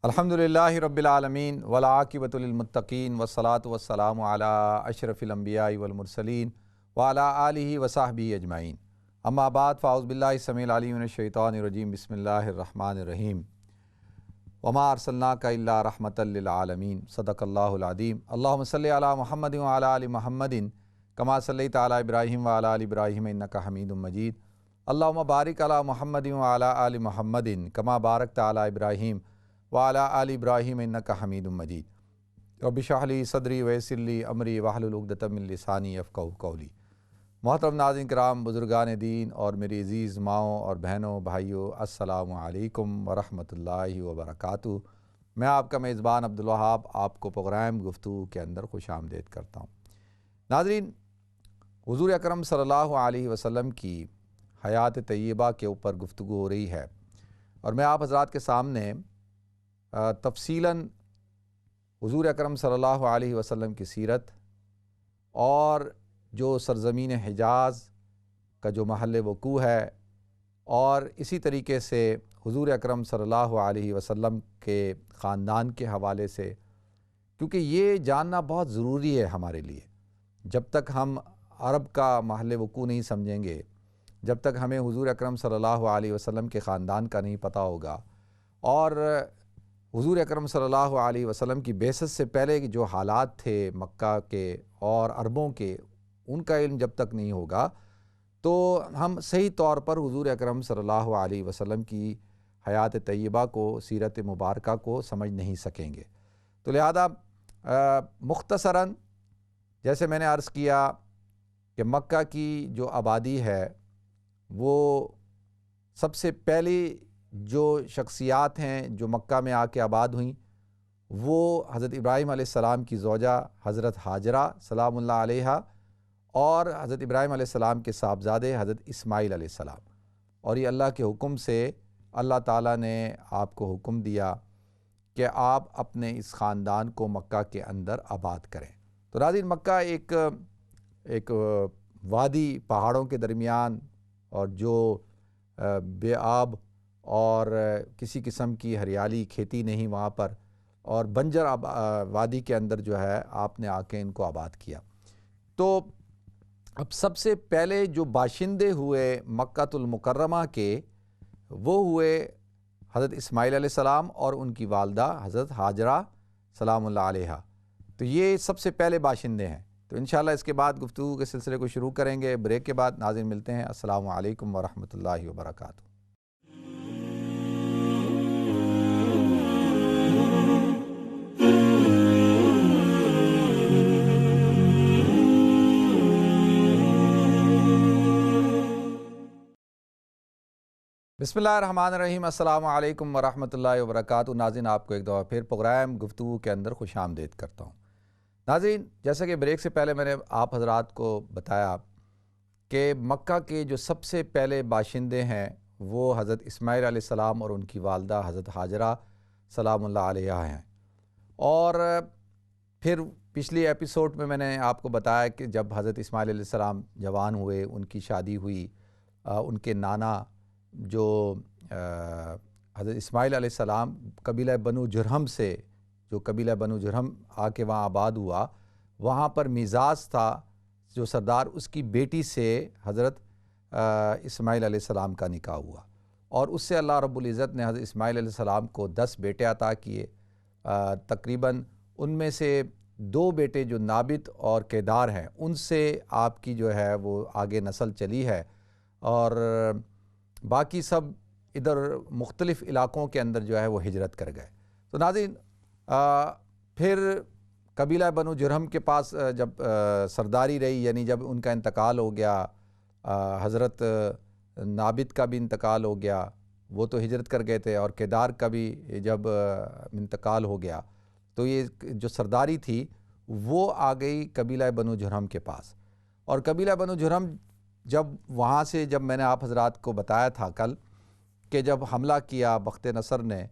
الحمدللہ رب العالمین والعاقبۃ للمتقین والصلاۃ والسلام علی اشرف الانبیاء والمرسلین وعلی آلہ وصحبہ اجمعین، اما بعد فاعوذ باللہ السمیع العلیم من الشیطان الرجیم، بسم اللہ الرحمن الرحیم۔ وما ارسلناک الا رحمۃ للعالمین، صدق اللہ العظیم۔ اللہم صلی علی محمد وعلی آل محمد کما صلیت علی ابراہیم وعلی آل ابراہیم انک حمید مجید۔ اللہم بارک علی محمد وعلی آل محمد کما بارکت علی ابراہیم وعلی آل ابراہیم انک حمید مجید۔ رب اشرح لی صدری ویسر لی امری واحلل عقدۃ من لسانی یفقہوا قولی۔ محترم ناظرین کرام، بزرگان دین اور میری عزیز ماؤں اور بہنوں بھائیوں، السلام علیکم ورحمۃ اللہ وبرکاتہ۔ میں آپ کا میزبان عبدالوہاب آپ کو پروگرام گفتگو کے اندر خوش آمدید کرتا ہوں۔ ناظرین، حضور اکرم صلی اللہ علیہ وسلم کی حیات طیبہ کے اوپر گفتگو ہو رہی ہے، اور میں آپ حضرات کے سامنے تفصیلاً حضور اکرم صلی اللہ علیہ وسلم کی سیرت اور جو سرزمین حجاز کا جو محل وقوع ہے، اور اسی طریقے سے حضور اکرم صلی اللہ علیہ وسلم کے خاندان کے حوالے سے، کیونکہ یہ جاننا بہت ضروری ہے ہمارے لیے۔ جب تک ہم عرب کا محل وقوع نہیں سمجھیں گے، جب تک ہمیں حضور اکرم صلی اللہ علیہ وسلم کے خاندان کا نہیں پتہ ہوگا، اور حضور اکرم صلی اللہ علیہ وسلم کی بعثت سے پہلے جو حالات تھے مکہ کے اور عربوں کے، ان کا علم جب تک نہیں ہوگا تو ہم صحیح طور پر حضور اکرم صلی اللہ علیہ وسلم کی حیات طیبہ کو، سیرت مبارکہ کو سمجھ نہیں سکیں گے۔ تو لہذا مختصراً جیسے میں نے عرض کیا کہ مکہ کی جو آبادی ہے، وہ سب سے پہلی جو شخصیات ہیں جو مکہ میں آ کے آباد ہوئیں، وہ حضرت ابراہیم علیہ السلام کی زوجہ حضرت ہاجرہ سلام اللہ علیہا، اور حضرت ابراہیم علیہ السلام کے صاحبزادے حضرت اسماعیل علیہ السلام۔ اور یہ اللہ کے حکم سے اللہ تعالیٰ نے آپ کو حکم دیا کہ آپ اپنے اس خاندان کو مکہ کے اندر آباد کریں۔ تو ناظرین، مکہ ایک وادی پہاڑوں کے درمیان، اور جو بے آب اور کسی قسم کی ہریالی کھیتی نہیں وہاں پر، اور بنجر وادی کے اندر جو ہے آپ نے آ کے ان کو آباد کیا۔ تو اب سب سے پہلے جو باشندے ہوئے مکہ المکرمہ کے، وہ ہوئے حضرت اسماعیل علیہ السلام اور ان کی والدہ حضرت ہاجرہ سلام اللہ علیہا۔ تو یہ سب سے پہلے باشندے ہیں۔ تو انشاءاللہ اس کے بعد گفتگو کے سلسلے کو شروع کریں گے۔ بریک کے بعد ناظرین ملتے ہیں۔ السلام علیکم ورحمۃ اللہ وبرکاتہ۔ بسم اللہ الرحمن الرحیم۔ السلام علیکم ورحمۃ اللہ وبرکاتہ۔ ناظرین، آپ کو ایک دفعہ پھر پروگرام گفتگو کے اندر خوش آمدید کرتا ہوں۔ ناظرین، جیسا کہ بریک سے پہلے میں نے آپ حضرات کو بتایا کہ مکہ کے جو سب سے پہلے باشندے ہیں وہ حضرت اسماعیل علیہ السلام اور ان کی والدہ حضرت ہاجرہ سلام اللہ علیہا ہیں۔ اور پھر پچھلی ایپیسوڈ میں نے آپ کو بتایا کہ جب حضرت اسماعیل علیہ السلام جوان ہوئے، ان کی شادی ہوئی، ان کے نانا جو حضرت اسماعیل علیہ السلام قبیلہ بنو جرہم سے، جو قبیلہ بنو جرہم آ کے وہاں آباد ہوا، وہاں پر میزاز تھا جو سردار، اس کی بیٹی سے حضرت اسماعیل علیہ السلام کا نکاح ہوا، اور اس سے اللہ رب العزت نے حضرت اسماعیل علیہ السلام کو 10 بیٹے عطا کیے۔ تقریباً ان میں سے 2 بیٹے جو نابت اور کیدار ہیں، ان سے آپ کی جو ہے وہ آگے نسل چلی ہے، اور باقی سب ادھر مختلف علاقوں کے اندر جو ہے وہ ہجرت کر گئے۔ تو ناظرین، پھر قبیلہ بنو جرہم کے پاس جب سرداری رہی، یعنی جب ان کا انتقال ہو گیا، حضرت نابت کا بھی انتقال ہو گیا، وہ تو ہجرت کر گئے تھے، اور کیدار کا بھی جب انتقال ہو گیا، تو یہ جو سرداری تھی وہ آ گئی قبیلہ بنو جرہم کے پاس۔ اور قبیلہ بنو جرہم جب وہاں سے، جب میں نے آپ حضرات کو بتایا تھا کل کہ جب حملہ کیا بخت نصر نے،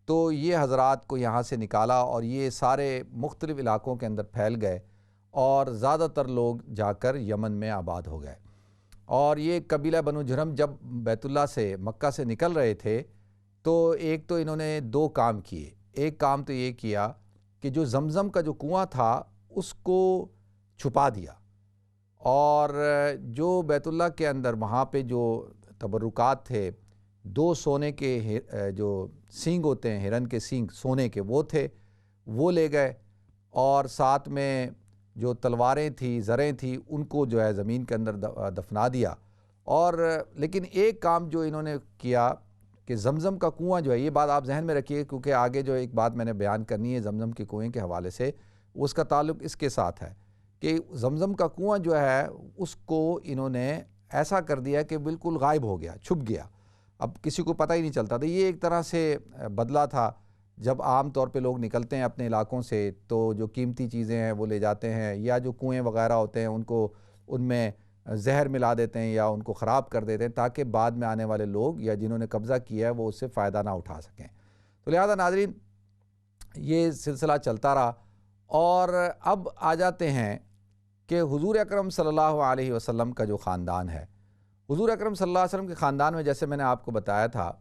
تو یہ حضرات کو یہاں سے نکالا، اور یہ سارے مختلف علاقوں کے اندر پھیل گئے، اور زیادہ تر لوگ جا کر یمن میں آباد ہو گئے۔ اور یہ قبیلہ بنو جرہم جب بیت اللہ سے، مکہ سے نکل رہے تھے، تو ایک تو انہوں نے 2 کام کیے۔ ایک کام تو یہ کیا کہ جو زمزم کا جو کنواں تھا اس کو چھپا دیا، اور جو بیت اللہ کے اندر وہاں پہ جو تبرکات تھے، 2 سونے کے جو سینگ ہوتے ہیں، ہرن کے سینگ سونے کے وہ تھے، وہ لے گئے، اور ساتھ میں جو تلواریں تھیں، زریں تھیں، ان کو جو ہے زمین کے اندر دفنا دیا۔ اور لیکن ایک کام جو انہوں نے کیا کہ زمزم کا کنواں جو ہے، یہ بات آپ ذہن میں رکھیے کیونکہ آگے جو ایک بات میں نے بیان کرنی ہے زمزم کے کنویں کے حوالے سے، اس کا تعلق اس کے ساتھ ہے کہ زمزم کا کنواں جو ہے اس کو انہوں نے ایسا کر دیا کہ بالکل غائب ہو گیا، چھپ گیا، اب کسی کو پتہ ہی نہیں چلتا تھا۔ یہ ایک طرح سے بدلہ تھا، جب عام طور پہ لوگ نکلتے ہیں اپنے علاقوں سے تو جو قیمتی چیزیں ہیں وہ لے جاتے ہیں، یا جو کنویں وغیرہ ہوتے ہیں ان کو ان میں زہر ملا دیتے ہیں یا ان کو خراب کر دیتے ہیں تاکہ بعد میں آنے والے لوگ یا جنہوں نے قبضہ کیا ہے وہ اس سے فائدہ نہ اٹھا سکیں۔ تو لہذا ناظرین یہ سلسلہ چلتا رہا، اور اب آ جاتے ہیں کہ حضور اکرم صلی اللہ علیہ وسلم کا جو خاندان ہے، حضور اکرم صلی اللہ علیہ وسلم کے خاندان میں جیسے میں نے آپ کو بتایا تھا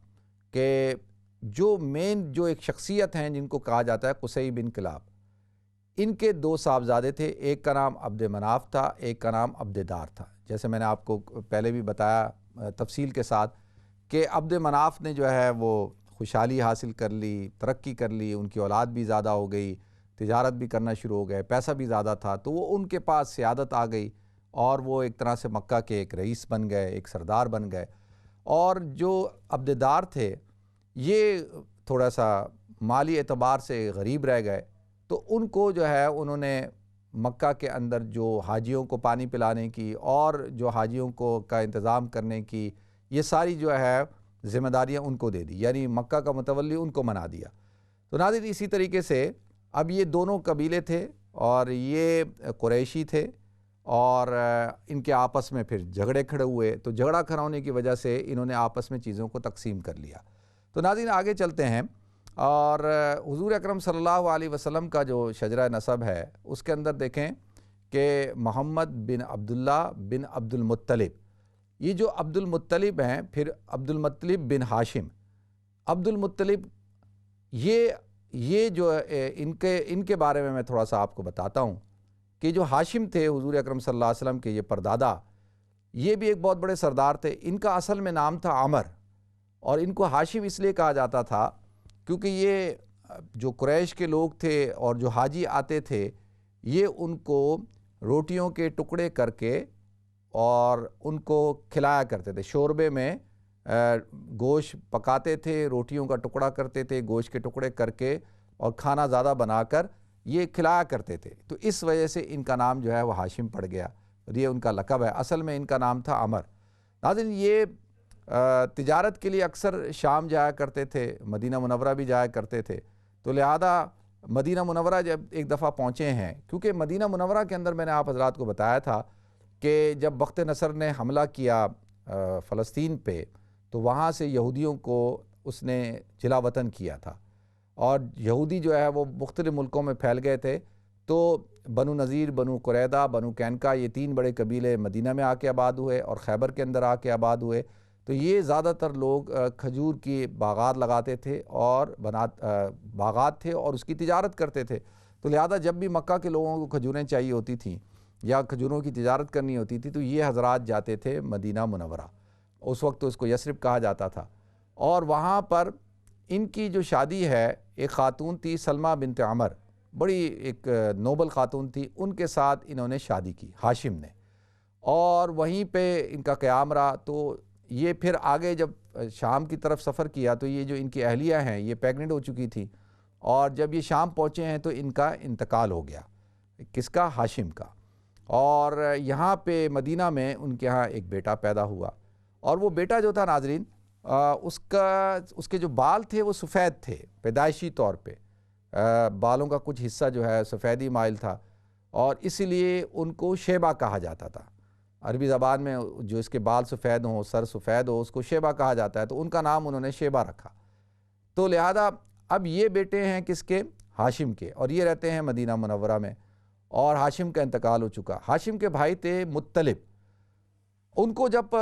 کہ جو مین جو ایک شخصیت ہیں جن کو کہا جاتا ہے قصی بن کلاب، ان کے 2 صاحبزادے تھے، ایک کا نام عبد مناف تھا، ایک کا نام عبد دار تھا۔ جیسے میں نے آپ کو پہلے بھی بتایا تفصیل کے ساتھ کہ عبد مناف نے جو ہے وہ خوشحالی حاصل کر لی، ترقی کر لی، ان کی اولاد بھی زیادہ ہو گئی، تجارت بھی کرنا شروع ہو گئے، پیسہ بھی زیادہ تھا، تو وہ ان کے پاس سیادت آ گئی اور وہ ایک طرح سے مکہ کے ایک رئیس بن گئے، ایک سردار بن گئے۔ اور جو عبد دار تھے یہ تھوڑا سا مالی اعتبار سے غریب رہ گئے، تو ان کو جو ہے انہوں نے مکہ کے اندر جو حاجیوں کو پانی پلانے کی اور جو حاجیوں کو کا انتظام کرنے کی یہ ساری جو ہے ذمہ داریاں ان کو دے دی، یعنی مکہ کا متولی ان کو بنا دیا۔ تو ناظرین اسی طریقے سے اب یہ دونوں قبیلے تھے اور یہ قریشی تھے، اور ان کے آپس میں پھر جھگڑے کھڑے ہوئے، تو جھگڑا کھڑا ہونے کی وجہ سے انہوں نے آپس میں چیزوں کو تقسیم کر لیا۔ تو ناظرین آگے چلتے ہیں، اور حضور اکرم صلی اللہ علیہ وسلم کا جو شجرہ نسب ہے اس کے اندر دیکھیں کہ محمد بن عبداللہ بن عبد المطلب، یہ جو عبد المطلب ہیں، پھر عبد المطلب بن ہاشم، عبد المطلب یہ جو ان کے بارے میں تھوڑا سا آپ کو بتاتا ہوں کہ جو ہاشم تھے حضور اکرم صلی اللہ علیہ وسلم کے یہ پردادا، یہ بھی ایک بہت بڑے سردار تھے۔ ان کا اصل میں نام تھا عمر، اور ان کو ہاشم اس لیے کہا جاتا تھا کیونکہ یہ جو قریش کے لوگ تھے اور جو حاجی آتے تھے یہ ان کو روٹیوں کے ٹکڑے کر کے اور ان کو کھلایا کرتے تھے، شوربے میں گوشت پکاتے تھے، روٹیوں کا ٹکڑا کرتے تھے، گوشت کے ٹکڑے کر کے اور کھانا زیادہ بنا کر یہ کھلایا کرتے تھے، تو اس وجہ سے ان کا نام جو ہے وہ ہاشم پڑ گیا، اور یہ ان کا لقب ہے۔ اصل میں ان کا نام تھا عمر۔ ناظرین یہ تجارت کے لیے اکثر شام جایا کرتے تھے، مدینہ منورہ بھی جایا کرتے تھے، تو لہذا مدینہ منورہ جب ایک دفعہ پہنچے ہیں، کیونکہ مدینہ منورہ کے اندر میں نے آپ حضرات کو بتایا تھا کہ جب بخت نصر نے حملہ کیا فلسطین پہ تو وہاں سے یہودیوں کو اس نے جلا وطن کیا تھا، اور یہودی جو ہے وہ مختلف ملکوں میں پھیل گئے تھے، تو بنو نذیر، بنو قریظہ، بنو قینقاع، یہ 3 بڑے قبیلے مدینہ میں آ کے آباد ہوئے اور خیبر کے اندر آ کے آباد ہوئے۔ تو یہ زیادہ تر لوگ کھجور کی باغات لگاتے تھے اور باغات تھے اور اس کی تجارت کرتے تھے، تو لہذا جب بھی مکہ کے لوگوں کو کھجوریں چاہیے ہوتی تھیں یا کھجوروں کی تجارت کرنی ہوتی تھی تو یہ حضرات جاتے تھے مدینہ منورہ، اس وقت تو اس کو یثرب کہا جاتا تھا، اور وہاں پر ان کی جو شادی ہے ایک خاتون تھی سلمہ بنت عمر، بڑی ایک نوبل خاتون تھی، ان کے ساتھ انہوں نے شادی کی ہاشم نے، اور وہیں پہ ان کا قیام رہا۔ تو یہ پھر آگے جب شام کی طرف سفر کیا تو یہ جو ان کی اہلیہ ہیں یہ پیگننٹ ہو چکی تھی، اور جب یہ شام پہنچے ہیں تو ان کا انتقال ہو گیا، کس کا؟ ہاشم کا، اور یہاں پہ مدینہ میں ان کے ہاں ایک بیٹا پیدا ہوا، اور وہ بیٹا جو تھا ناظرین اس کے جو بال تھے وہ سفید تھے پیدائشی طور پہ، بالوں کا کچھ حصہ جو ہے سفیدی مائل تھا، اور اسی لیے ان کو شیبہ کہا جاتا تھا۔ عربی زبان میں جو اس کے بال سفید ہوں، سر سفید ہو، اس کو شیبہ کہا جاتا ہے، تو ان کا نام انہوں نے شیبہ رکھا۔ تو لہذا اب یہ بیٹے ہیں کس کے؟ ہاشم کے، اور یہ رہتے ہیں مدینہ منورہ میں، اور ہاشم کا انتقال ہو چکا۔ ہاشم کے بھائی تھے مطلب، ان کو جب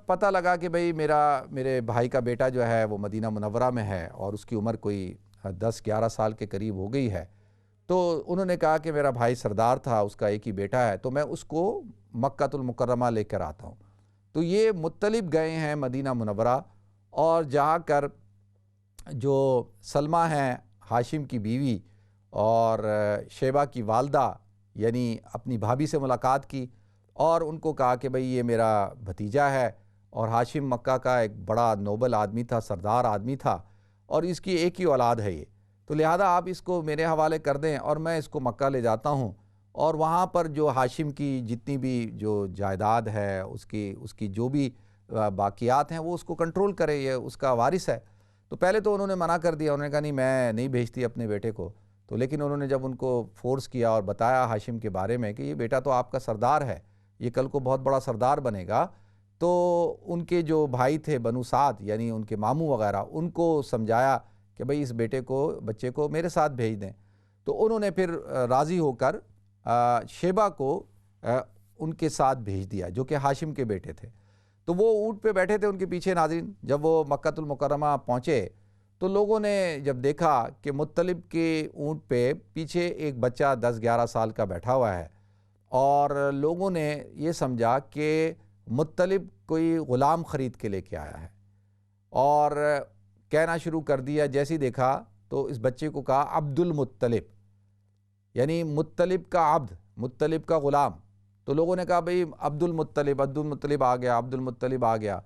پتہ لگا کہ بھئی میرے بھائی کا بیٹا جو ہے وہ مدینہ منورہ میں ہے اور اس کی عمر کوئی 10-11 سال کے قریب ہو گئی ہے، تو انہوں نے کہا کہ میرا بھائی سردار تھا، اس کا ایک ہی بیٹا ہے، تو میں اس کو مکہ المکرمہ لے کر آتا ہوں۔ تو یہ مطلب گئے ہیں مدینہ منورہ، اور جا کر جو سلمہ ہیں ہاشم کی بیوی اور شیبہ کی والدہ یعنی اپنی بھابھی سے ملاقات کی، اور ان کو کہا کہ بھئی یہ میرا بھتیجا ہے، اور ہاشم مکہ کا ایک بڑا نوبل آدمی تھا، سردار آدمی تھا، اور اس کی ایک ہی اولاد ہے یہ، تو لہذا آپ اس کو میرے حوالے کر دیں اور میں اس کو مکہ لے جاتا ہوں، اور وہاں پر جو ہاشم کی جتنی بھی جو جائیداد ہے، اس کی جو بھی باقیات ہیں وہ اس کو کنٹرول کرے، یہ اس کا وارث ہے۔ تو پہلے تو انہوں نے منع کر دیا، انہوں نے کہا نہیں میں نہیں بھیجتی اپنے بیٹے کو، تو لیکن انہوں نے جب ان کو فورس کیا اور بتایا ہاشم کے بارے میں کہ یہ بیٹا تو آپ کا سردار ہے، یہ کل کو بہت بڑا سردار بنے گا، تو ان کے جو بھائی تھے بنو سعد یعنی ان کے ماموں وغیرہ، ان کو سمجھایا کہ بھئی اس بچے کو میرے ساتھ بھیج دیں۔ تو انہوں نے پھر راضی ہو کر شیبہ کو ان کے ساتھ بھیج دیا جو کہ ہاشم کے بیٹے تھے۔ تو وہ اونٹ پہ بیٹھے تھے ان کے پیچھے، ناظرین جب وہ مکہ المکرمہ پہنچے تو لوگوں نے جب دیکھا کہ مطلب کے اونٹ پہ پیچھے ایک بچہ 10-11 سال کا بیٹھا ہوا ہے، اور لوگوں نے یہ سمجھا کہ مطلب کوئی غلام خرید کے لے کے آیا ہے، اور کہنا شروع کر دیا، جیسے ہی دیکھا تو اس بچے کو کہا عبد المطلب، یعنی مطلب کا عبد، مطلب کا غلام۔ تو لوگوں نے کہا بھئی عبد المطلب آ گیا، عبد المطلب آ گیا،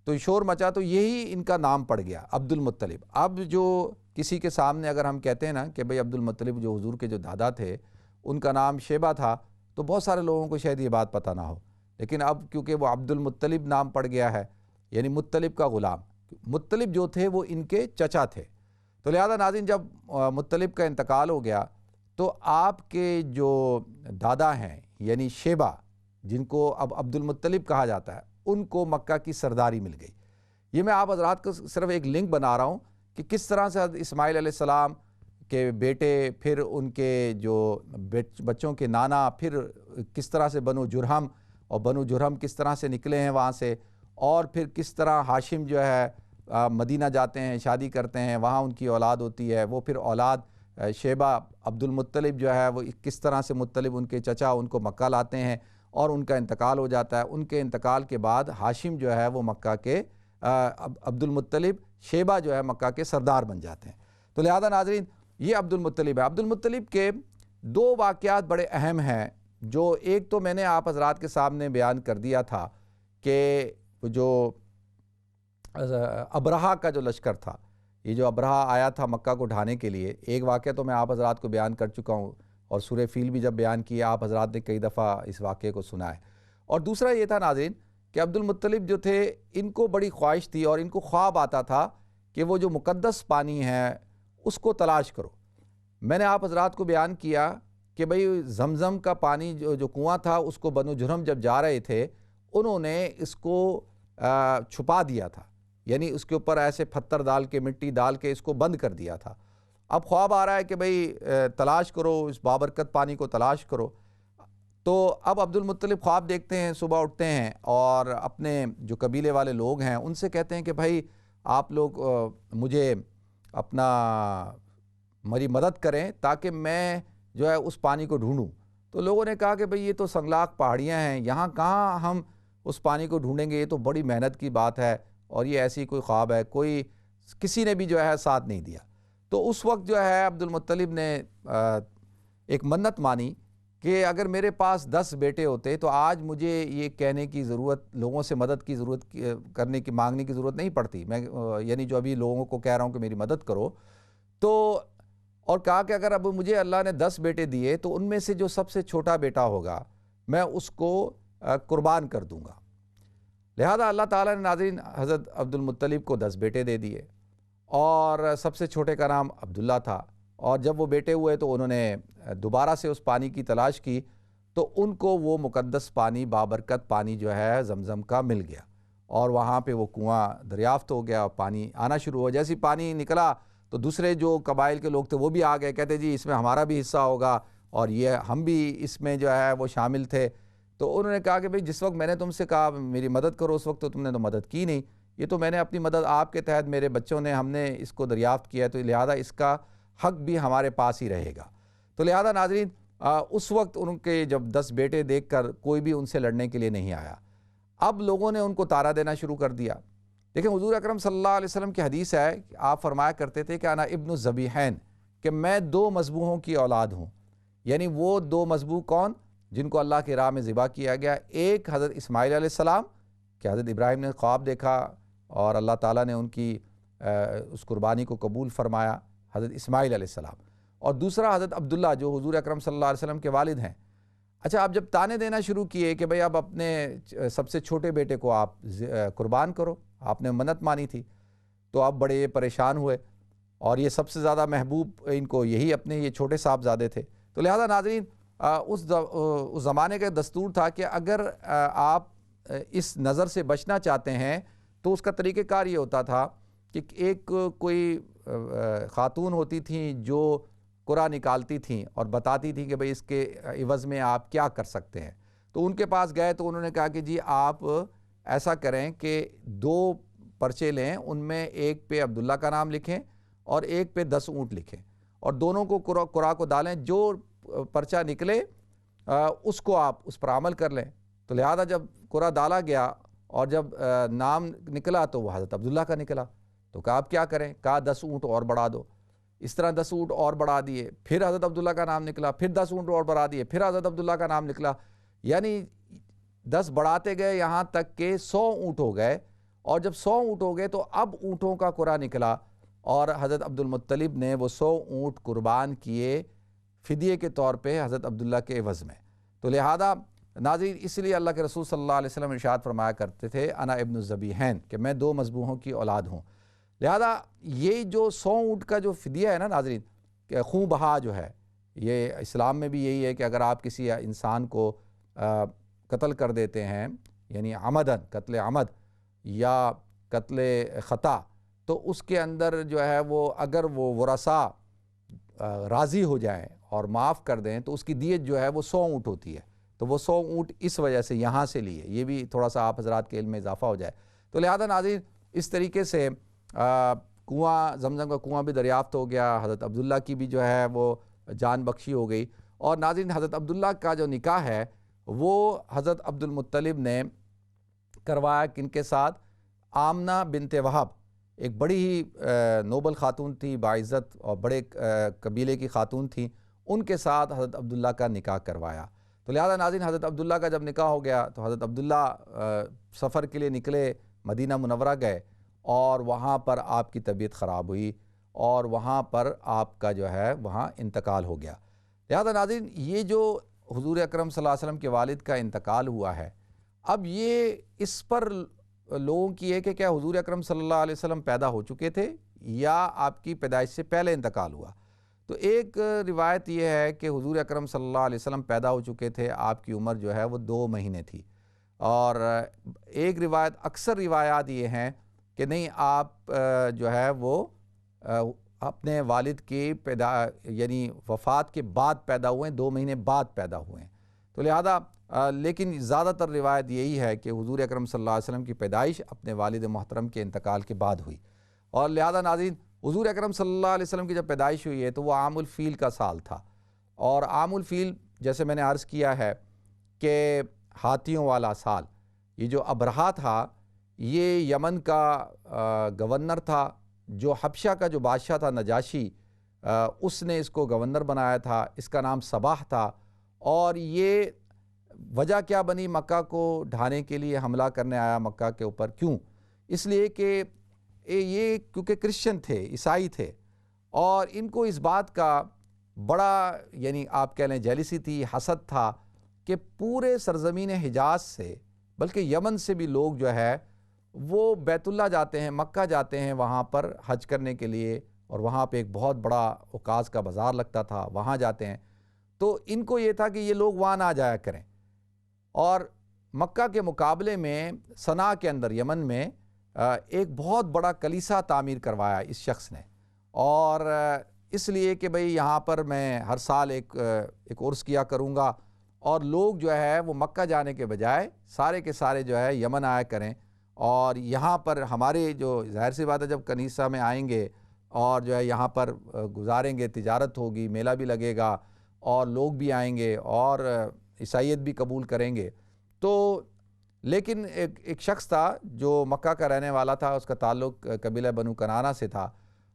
تو شور مچا، تو یہی ان کا نام پڑ گیا عبد المطلب۔ اب جو کسی کے سامنے اگر ہم کہتے ہیں نا کہ بھئی عبد المطلب جو حضور کے جو دادا تھے ان کا نام شیبہ تھا، تو بہت سارے لوگوں کو شاید یہ بات پتہ نہ ہو، لیکن اب کیونکہ وہ عبد المطلب نام پڑ گیا ہے، یعنی مطلب کا غلام، مطلب جو تھے وہ ان کے چچا تھے۔ تو لہذا ناظرین جب مطلب کا انتقال ہو گیا تو آپ کے جو دادا ہیں یعنی شیبہ، جن کو اب عبد المطلب کہا جاتا ہے، ان کو مکہ کی سرداری مل گئی۔ یہ میں آپ حضرات کو صرف ایک لنک بنا رہا ہوں کہ کس طرح سے حضرت اسماعیل علیہ السلام کے بیٹے، پھر ان کے جو بچوں کے نانا، پھر کس طرح سے بنو جرہم، اور بنو جرہم کس طرح سے نکلے ہیں وہاں سے، اور پھر کس طرح ہاشم جو ہے مدینہ جاتے ہیں، شادی کرتے ہیں، وہاں ان کی اولاد ہوتی ہے، وہ پھر اولاد شیبہ عبد المطلب جو ہے وہ کس طرح سے مطلب ان کے چچا ان کو مکہ لاتے ہیں اور ان کا انتقال ہو جاتا ہے۔ ان کے انتقال کے بعد ہاشم جو ہے وہ مکہ کے عبد المطلب، شیبہ جو ہے مکہ کے سردار بن جاتے ہیں۔ تو لہذا ناظرین یہ عبد المطلب ہے۔ عبد المطلب کے دو واقعات بڑے اہم ہیں، جو ایک تو میں نے آپ حضرات کے سامنے بیان کر دیا تھا کہ جو ابرہہ کا جو لشکر تھا، یہ جو ابرہہ آیا تھا مکہ کو ڈھانے کے لیے، ایک واقعہ تو میں آپ حضرات کو بیان کر چکا ہوں، اور سورہ فیل بھی جب بیان کیا آپ حضرات نے کئی دفعہ اس واقعے کو سنا ہے۔ اور دوسرا یہ تھا ناظرین کہ عبد المطلب جو تھے ان کو بڑی خواہش تھی اور ان کو خواب آتا تھا کہ وہ جو مقدس پانی ہے اس کو تلاش کرو۔ میں نے آپ حضرات کو بیان کیا کہ بھئی زمزم کا پانی جو کنواں تھا اس کو بنو جرہم جب جا رہے تھے انہوں نے اس کو چھپا دیا تھا، یعنی اس کے اوپر ایسے پتھر ڈال کے، مٹی ڈال کے اس کو بند کر دیا تھا۔ اب خواب آ رہا ہے کہ بھئی تلاش کرو، اس بابرکت پانی کو تلاش کرو۔ تو اب عبد المطلب خواب دیکھتے ہیں، صبح اٹھتے ہیں اور اپنے جو قبیلے والے لوگ ہیں ان سے کہتے ہیں کہ بھائی آپ لوگ مجھے میری مدد کریں تاکہ میں جو ہے اس پانی کو ڈھونڈوں۔ تو لوگوں نے کہا کہ بھئی یہ تو سنگلاخ پہاڑیاں ہیں، یہاں کہاں ہم اس پانی کو ڈھونڈیں گے، یہ تو بڑی محنت کی بات ہے، اور یہ ایسی کوئی خواب ہے، کسی نے بھی جو ہے ساتھ نہیں دیا۔ تو اس وقت جو ہے عبد المطلب نے ایک منت مانی کہ اگر میرے پاس 10 بیٹے ہوتے تو آج مجھے یہ کہنے کی ضرورت، لوگوں سے مدد کی ضرورت مانگنے کی ضرورت نہیں پڑتی، میں یعنی جو ابھی لوگوں کو کہہ رہا ہوں کہ میری مدد کرو۔ تو اور کہا کہ اگر اب مجھے اللہ نے 10 بیٹے دیے تو ان میں سے جو سب سے چھوٹا بیٹا ہوگا میں اس کو قربان کر دوں گا۔ لہذا اللہ تعالیٰ نے ناظرین حضرت عبد المطلب کو 10 بیٹے دے دیے، اور سب سے چھوٹے کا نام عبداللہ تھا۔ اور جب وہ بیٹے ہوئے تو انہوں نے دوبارہ سے اس پانی کی تلاش کی تو ان کو وہ مقدس پانی، بابرکت پانی جو ہے زمزم کا مل گیا، اور وہاں پہ وہ کنواں دریافت ہو گیا، پانی آنا شروع ہوا۔ جیسے پانی نکلا تو دوسرے جو قبائل کے لوگ تھے وہ بھی آ گئے، کہتے جی اس میں ہمارا بھی حصہ ہوگا، اور یہ ہم بھی اس میں جو ہے وہ شامل تھے۔ تو انہوں نے کہا کہ بھئی جس وقت میں نے تم سے کہا میری مدد کرو اس وقت تو تم نے تو مدد کی نہیں، یہ تو میں نے اپنی مدد آپ کے تحت میرے بچوں نے ہم نے اس کو دریافت کیا ہے، تو لہٰذا اس کا حق بھی ہمارے پاس ہی رہے گا۔ تو لہٰذا ناظرین اس وقت ان کے جب 10 بیٹے دیکھ کر کوئی بھی ان سے لڑنے کے لیے نہیں آیا، اب لوگوں نے ان کو تارا دینا شروع کر دیا۔ دیکھیں حضور اکرم صلی اللہ علیہ وسلم کی حدیث ہے کہ آپ فرمایا کرتے تھے کہ انا ابن الذبیحین، کہ میں 2 مذبوحوں کی اولاد ہوں۔ یعنی وہ 2 مذبوح کون؟ جن کو اللہ کی راہ میں ذبح کیا گیا۔ ایک حضرت اسماعیل علیہ السلام کہ حضرت ابراہیم نے خواب دیکھا اور اللہ تعالیٰ نے ان کی اس قربانی کو قبول فرمایا، حضرت اسماعیل علیہ السلام، اور دوسرا حضرت عبداللہ جو حضور اکرم صلی اللہ علیہ وسلم کے والد ہیں۔ اچھا، اب جب تانے دینا شروع کیے کہ بھئی اب اپنے سب سے چھوٹے بیٹے کو آپ قربان کرو، آپ نے منت مانی تھی، تو اب بڑے پریشان ہوئے، اور یہ سب سے زیادہ محبوب ان کو یہی اپنے یہ چھوٹے صاحبزادے تھے۔ تو لہذا ناظرین اس زمانے کا دستور تھا کہ اگر آپ اس نظر سے بچنا چاہتے ہیں تو اس کا طریقہ کار یہ ہوتا تھا کہ ایک کوئی خاتون ہوتی تھیں جو قرعہ نکالتی تھیں اور بتاتی تھیں کہ بھئی اس کے عوض میں آپ کیا کر سکتے ہیں۔ تو ان کے پاس گئے تو انہوں نے کہا کہ جی آپ ایسا کریں کہ 2 پرچے لیں، ان میں ایک پہ عبداللہ کا نام لکھیں اور ایک پہ 10 اونٹ لکھیں، اور دونوں کو قرعہ کو ڈالیں، جو پرچہ نکلے اس کو آپ اس پر عمل کر لیں۔ تو لہذا جب قرعہ ڈالا گیا اور جب نام نکلا تو وہ حضرت عبداللہ کا نکلا، تو کہا آپ کیا کریں؟ کہا 10 اونٹ اور بڑھا دو۔ اس طرح 10 اونٹ اور بڑھا دیے، پھر حضرت عبداللہ کا نام نکلا، پھر 10 اونٹ اور بڑھا دیے، پھر حضرت عبداللہ کا نام نکلا، یعنی 10 بڑھاتے گئے یہاں تک کہ 100 اونٹ ہو گئے، اور جب 100 اونٹ ہو گئے تو اب اونٹوں کا قرعہ نکلا، اور حضرت عبد المطلب نے وہ 100 اونٹ قربان کیے فدیے کے طور پہ حضرت عبداللہ کے عوض میں۔ تو لہذا ناظرین اس لیے اللہ کے رسول صلی اللہ علیہ وسلم ارشاد فرمایا کرتے تھے انا ابن الذبیحین، کہ میں 2 مذبوحوں کی اولاد ہوں۔ لہذا یہ جو 100 اونٹ کا جو فدیہ ہے نا ناظرین، کہ خون بہا جو ہے، یہ اسلام میں بھی یہی ہے کہ اگر آپ کسی انسان کو قتل کر دیتے ہیں، یعنی عمدن قتل عمد یا قتل خطا، تو اس کے اندر جو ہے وہ اگر وہ ورثاء راضی ہو جائیں اور معاف کر دیں تو اس کی دیت جو ہے وہ 100 اونٹ ہوتی ہے۔ تو وہ 100 اونٹ اس وجہ سے یہاں سے لیے، یہ بھی تھوڑا سا آپ حضرات کے علم میں اضافہ ہو جائے۔ تو لہذا ناظرین اس طریقے سے کنواں، زمزم کا کنواں بھی دریافت ہو گیا، حضرت عبداللہ کی بھی جو ہے وہ جان بخشی ہو گئی، اور ناظرین حضرت عبداللہ کا جو نکاح ہے وہ حضرت عبد المطلب نے کروایا کن کے ساتھ؟ آمنہ بنت وہب، ایک بڑی ہی نوبل خاتون تھی، باعزت اور بڑے قبیلے کی خاتون تھی، ان کے ساتھ حضرت عبداللہ کا نکاح کروایا۔ تو لہذا ناظرین حضرت عبداللہ کا جب نکاح ہو گیا تو حضرت عبداللہ سفر کے لیے نکلے، مدینہ منورہ گئے، اور وہاں پر آپ کی طبیعت خراب ہوئی، اور وہاں پر آپ کا جو ہے وہاں انتقال ہو گیا۔ لہذا ناظرین یہ جو حضور اکرم صلی اللہ علیہ وسلم کے والد کا انتقال ہوا ہے، اب یہ اس پر لوگوں کی ہے کہ کیا حضور اکرم صلی اللہ علیہ وسلم پیدا ہو چکے تھے یا آپ کی پیدائش سے پہلے انتقال ہوا؟ تو ایک روایت یہ ہے کہ حضور اکرم صلی اللہ علیہ وسلم پیدا ہو چکے تھے، آپ کی عمر جو ہے وہ 2 مہینے تھی، اور ایک روایت، اکثر روایات یہ ہیں کہ نہیں، آپ جو ہے وہ اپنے والد کی یعنی وفات کے بعد پیدا ہوئے ہیں، 2 مہینے بعد پیدا ہوئے ہیں۔ تو لہذا لیکن زیادہ تر روایت یہی ہے کہ حضور اکرم صلی اللہ علیہ وسلم کی پیدائش اپنے والد محترم کے انتقال کے بعد ہوئی، اور لہذا ناظرین حضور اکرم صلی اللہ علیہ وسلم کی جب پیدائش ہوئی ہے تو وہ عام الفیل کا سال تھا، اور عام الفیل جیسے میں نے عرض کیا ہے کہ ہاتھیوں والا سال۔ یہ جو ابرہہ تھا یہ یمن کا گورنر تھا، جو حبشہ کا جو بادشاہ تھا نجاشی، اس نے اس کو گورنر بنایا تھا، اس کا نام صباح تھا، اور یہ وجہ کیا بنی؟ مکہ کو ڈھانے کے لیے حملہ کرنے آیا مکہ کے اوپر۔ کیوں؟ اس لیے کہ یہ کیونکہ کرسچن تھے، عیسائی تھے، اور ان کو اس بات کا بڑا یعنی آپ کہہ لیں جیلسی تھی، حسد تھا کہ پورے سرزمین حجاز سے بلکہ یمن سے بھی لوگ جو ہے وہ بیت اللہ جاتے ہیں، مکہ جاتے ہیں وہاں پر حج کرنے کے لیے، اور وہاں پہ ایک بہت بڑا عکاظ کا بازار لگتا تھا، وہاں جاتے ہیں۔ تو ان کو یہ تھا کہ یہ لوگ وہاں نہ جایا کریں، اور مکہ کے مقابلے میں صنعاء کے اندر یمن میں ایک بہت بڑا کلیسا تعمیر کروایا اس شخص نے، اور اس لیے کہ بھئی یہاں پر میں ہر سال ایک عرس کیا کروں گا، اور لوگ جو ہے وہ مکہ جانے کے بجائے سارے کے سارے جو ہے یمن آیا کریں، اور یہاں پر ہمارے جو ظاہر سی بات ہے جب کنیسہ میں آئیں گے اور جو ہے یہاں پر گزاریں گے، تجارت ہوگی، میلہ بھی لگے گا اور لوگ بھی آئیں گے اور عیسائیت بھی قبول کریں گے، تو لیکن ایک شخص تھا جو مکہ کا رہنے والا تھا، اس کا تعلق قبیلہ بنو کنانہ سے تھا۔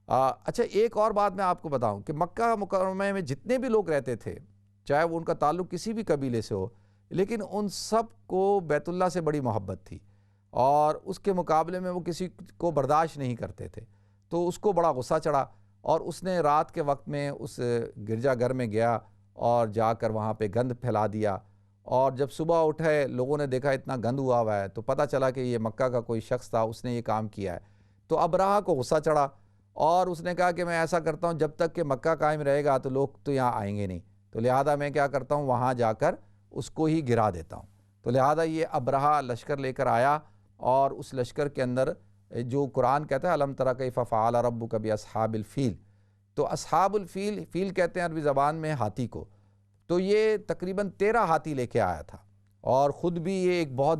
اچھا ایک اور بات میں آپ کو بتاؤں کہ مکہ مکرمہ میں جتنے بھی لوگ رہتے تھے، چاہے وہ ان کا تعلق کسی بھی قبیلے سے ہو، لیکن ان سب کو بیت اللہ سے بڑی محبت تھی اور اس کے مقابلے میں وہ کسی کو برداشت نہیں کرتے تھے۔ تو اس کو بڑا غصہ چڑھا اور اس نے رات کے وقت میں اس گرجا گھر میں گیا اور جا کر وہاں پہ گند پھیلا دیا، اور جب صبح اٹھے لوگوں نے دیکھا اتنا گند ہوا ہے تو پتہ چلا کہ یہ مکہ کا کوئی شخص تھا، اس نے یہ کام کیا ہے۔ تو ابرہہ کو غصہ چڑھا اور اس نے کہا کہ میں ایسا کرتا ہوں، جب تک کہ مکہ قائم رہے گا تو لوگ تو یہاں آئیں گے نہیں، تو لہٰذا میں کیا کرتا ہوں، وہاں جا کر اس کو ہی گرا دیتا ہوں۔ تو لہٰذا یہ ابرہہ لشکر لے کر آیا اور اس لشکر کے اندر جو قرآن کہتا ہے الم تر کیف فعل ربک باصحاب الفیل، تو اصحاب الفیل، فیل کہتے ہیں عربی زبان میں ہاتھی کو، تو یہ تقریباً 13 ہاتھی لے کے آیا تھا اور خود بھی یہ ایک بہت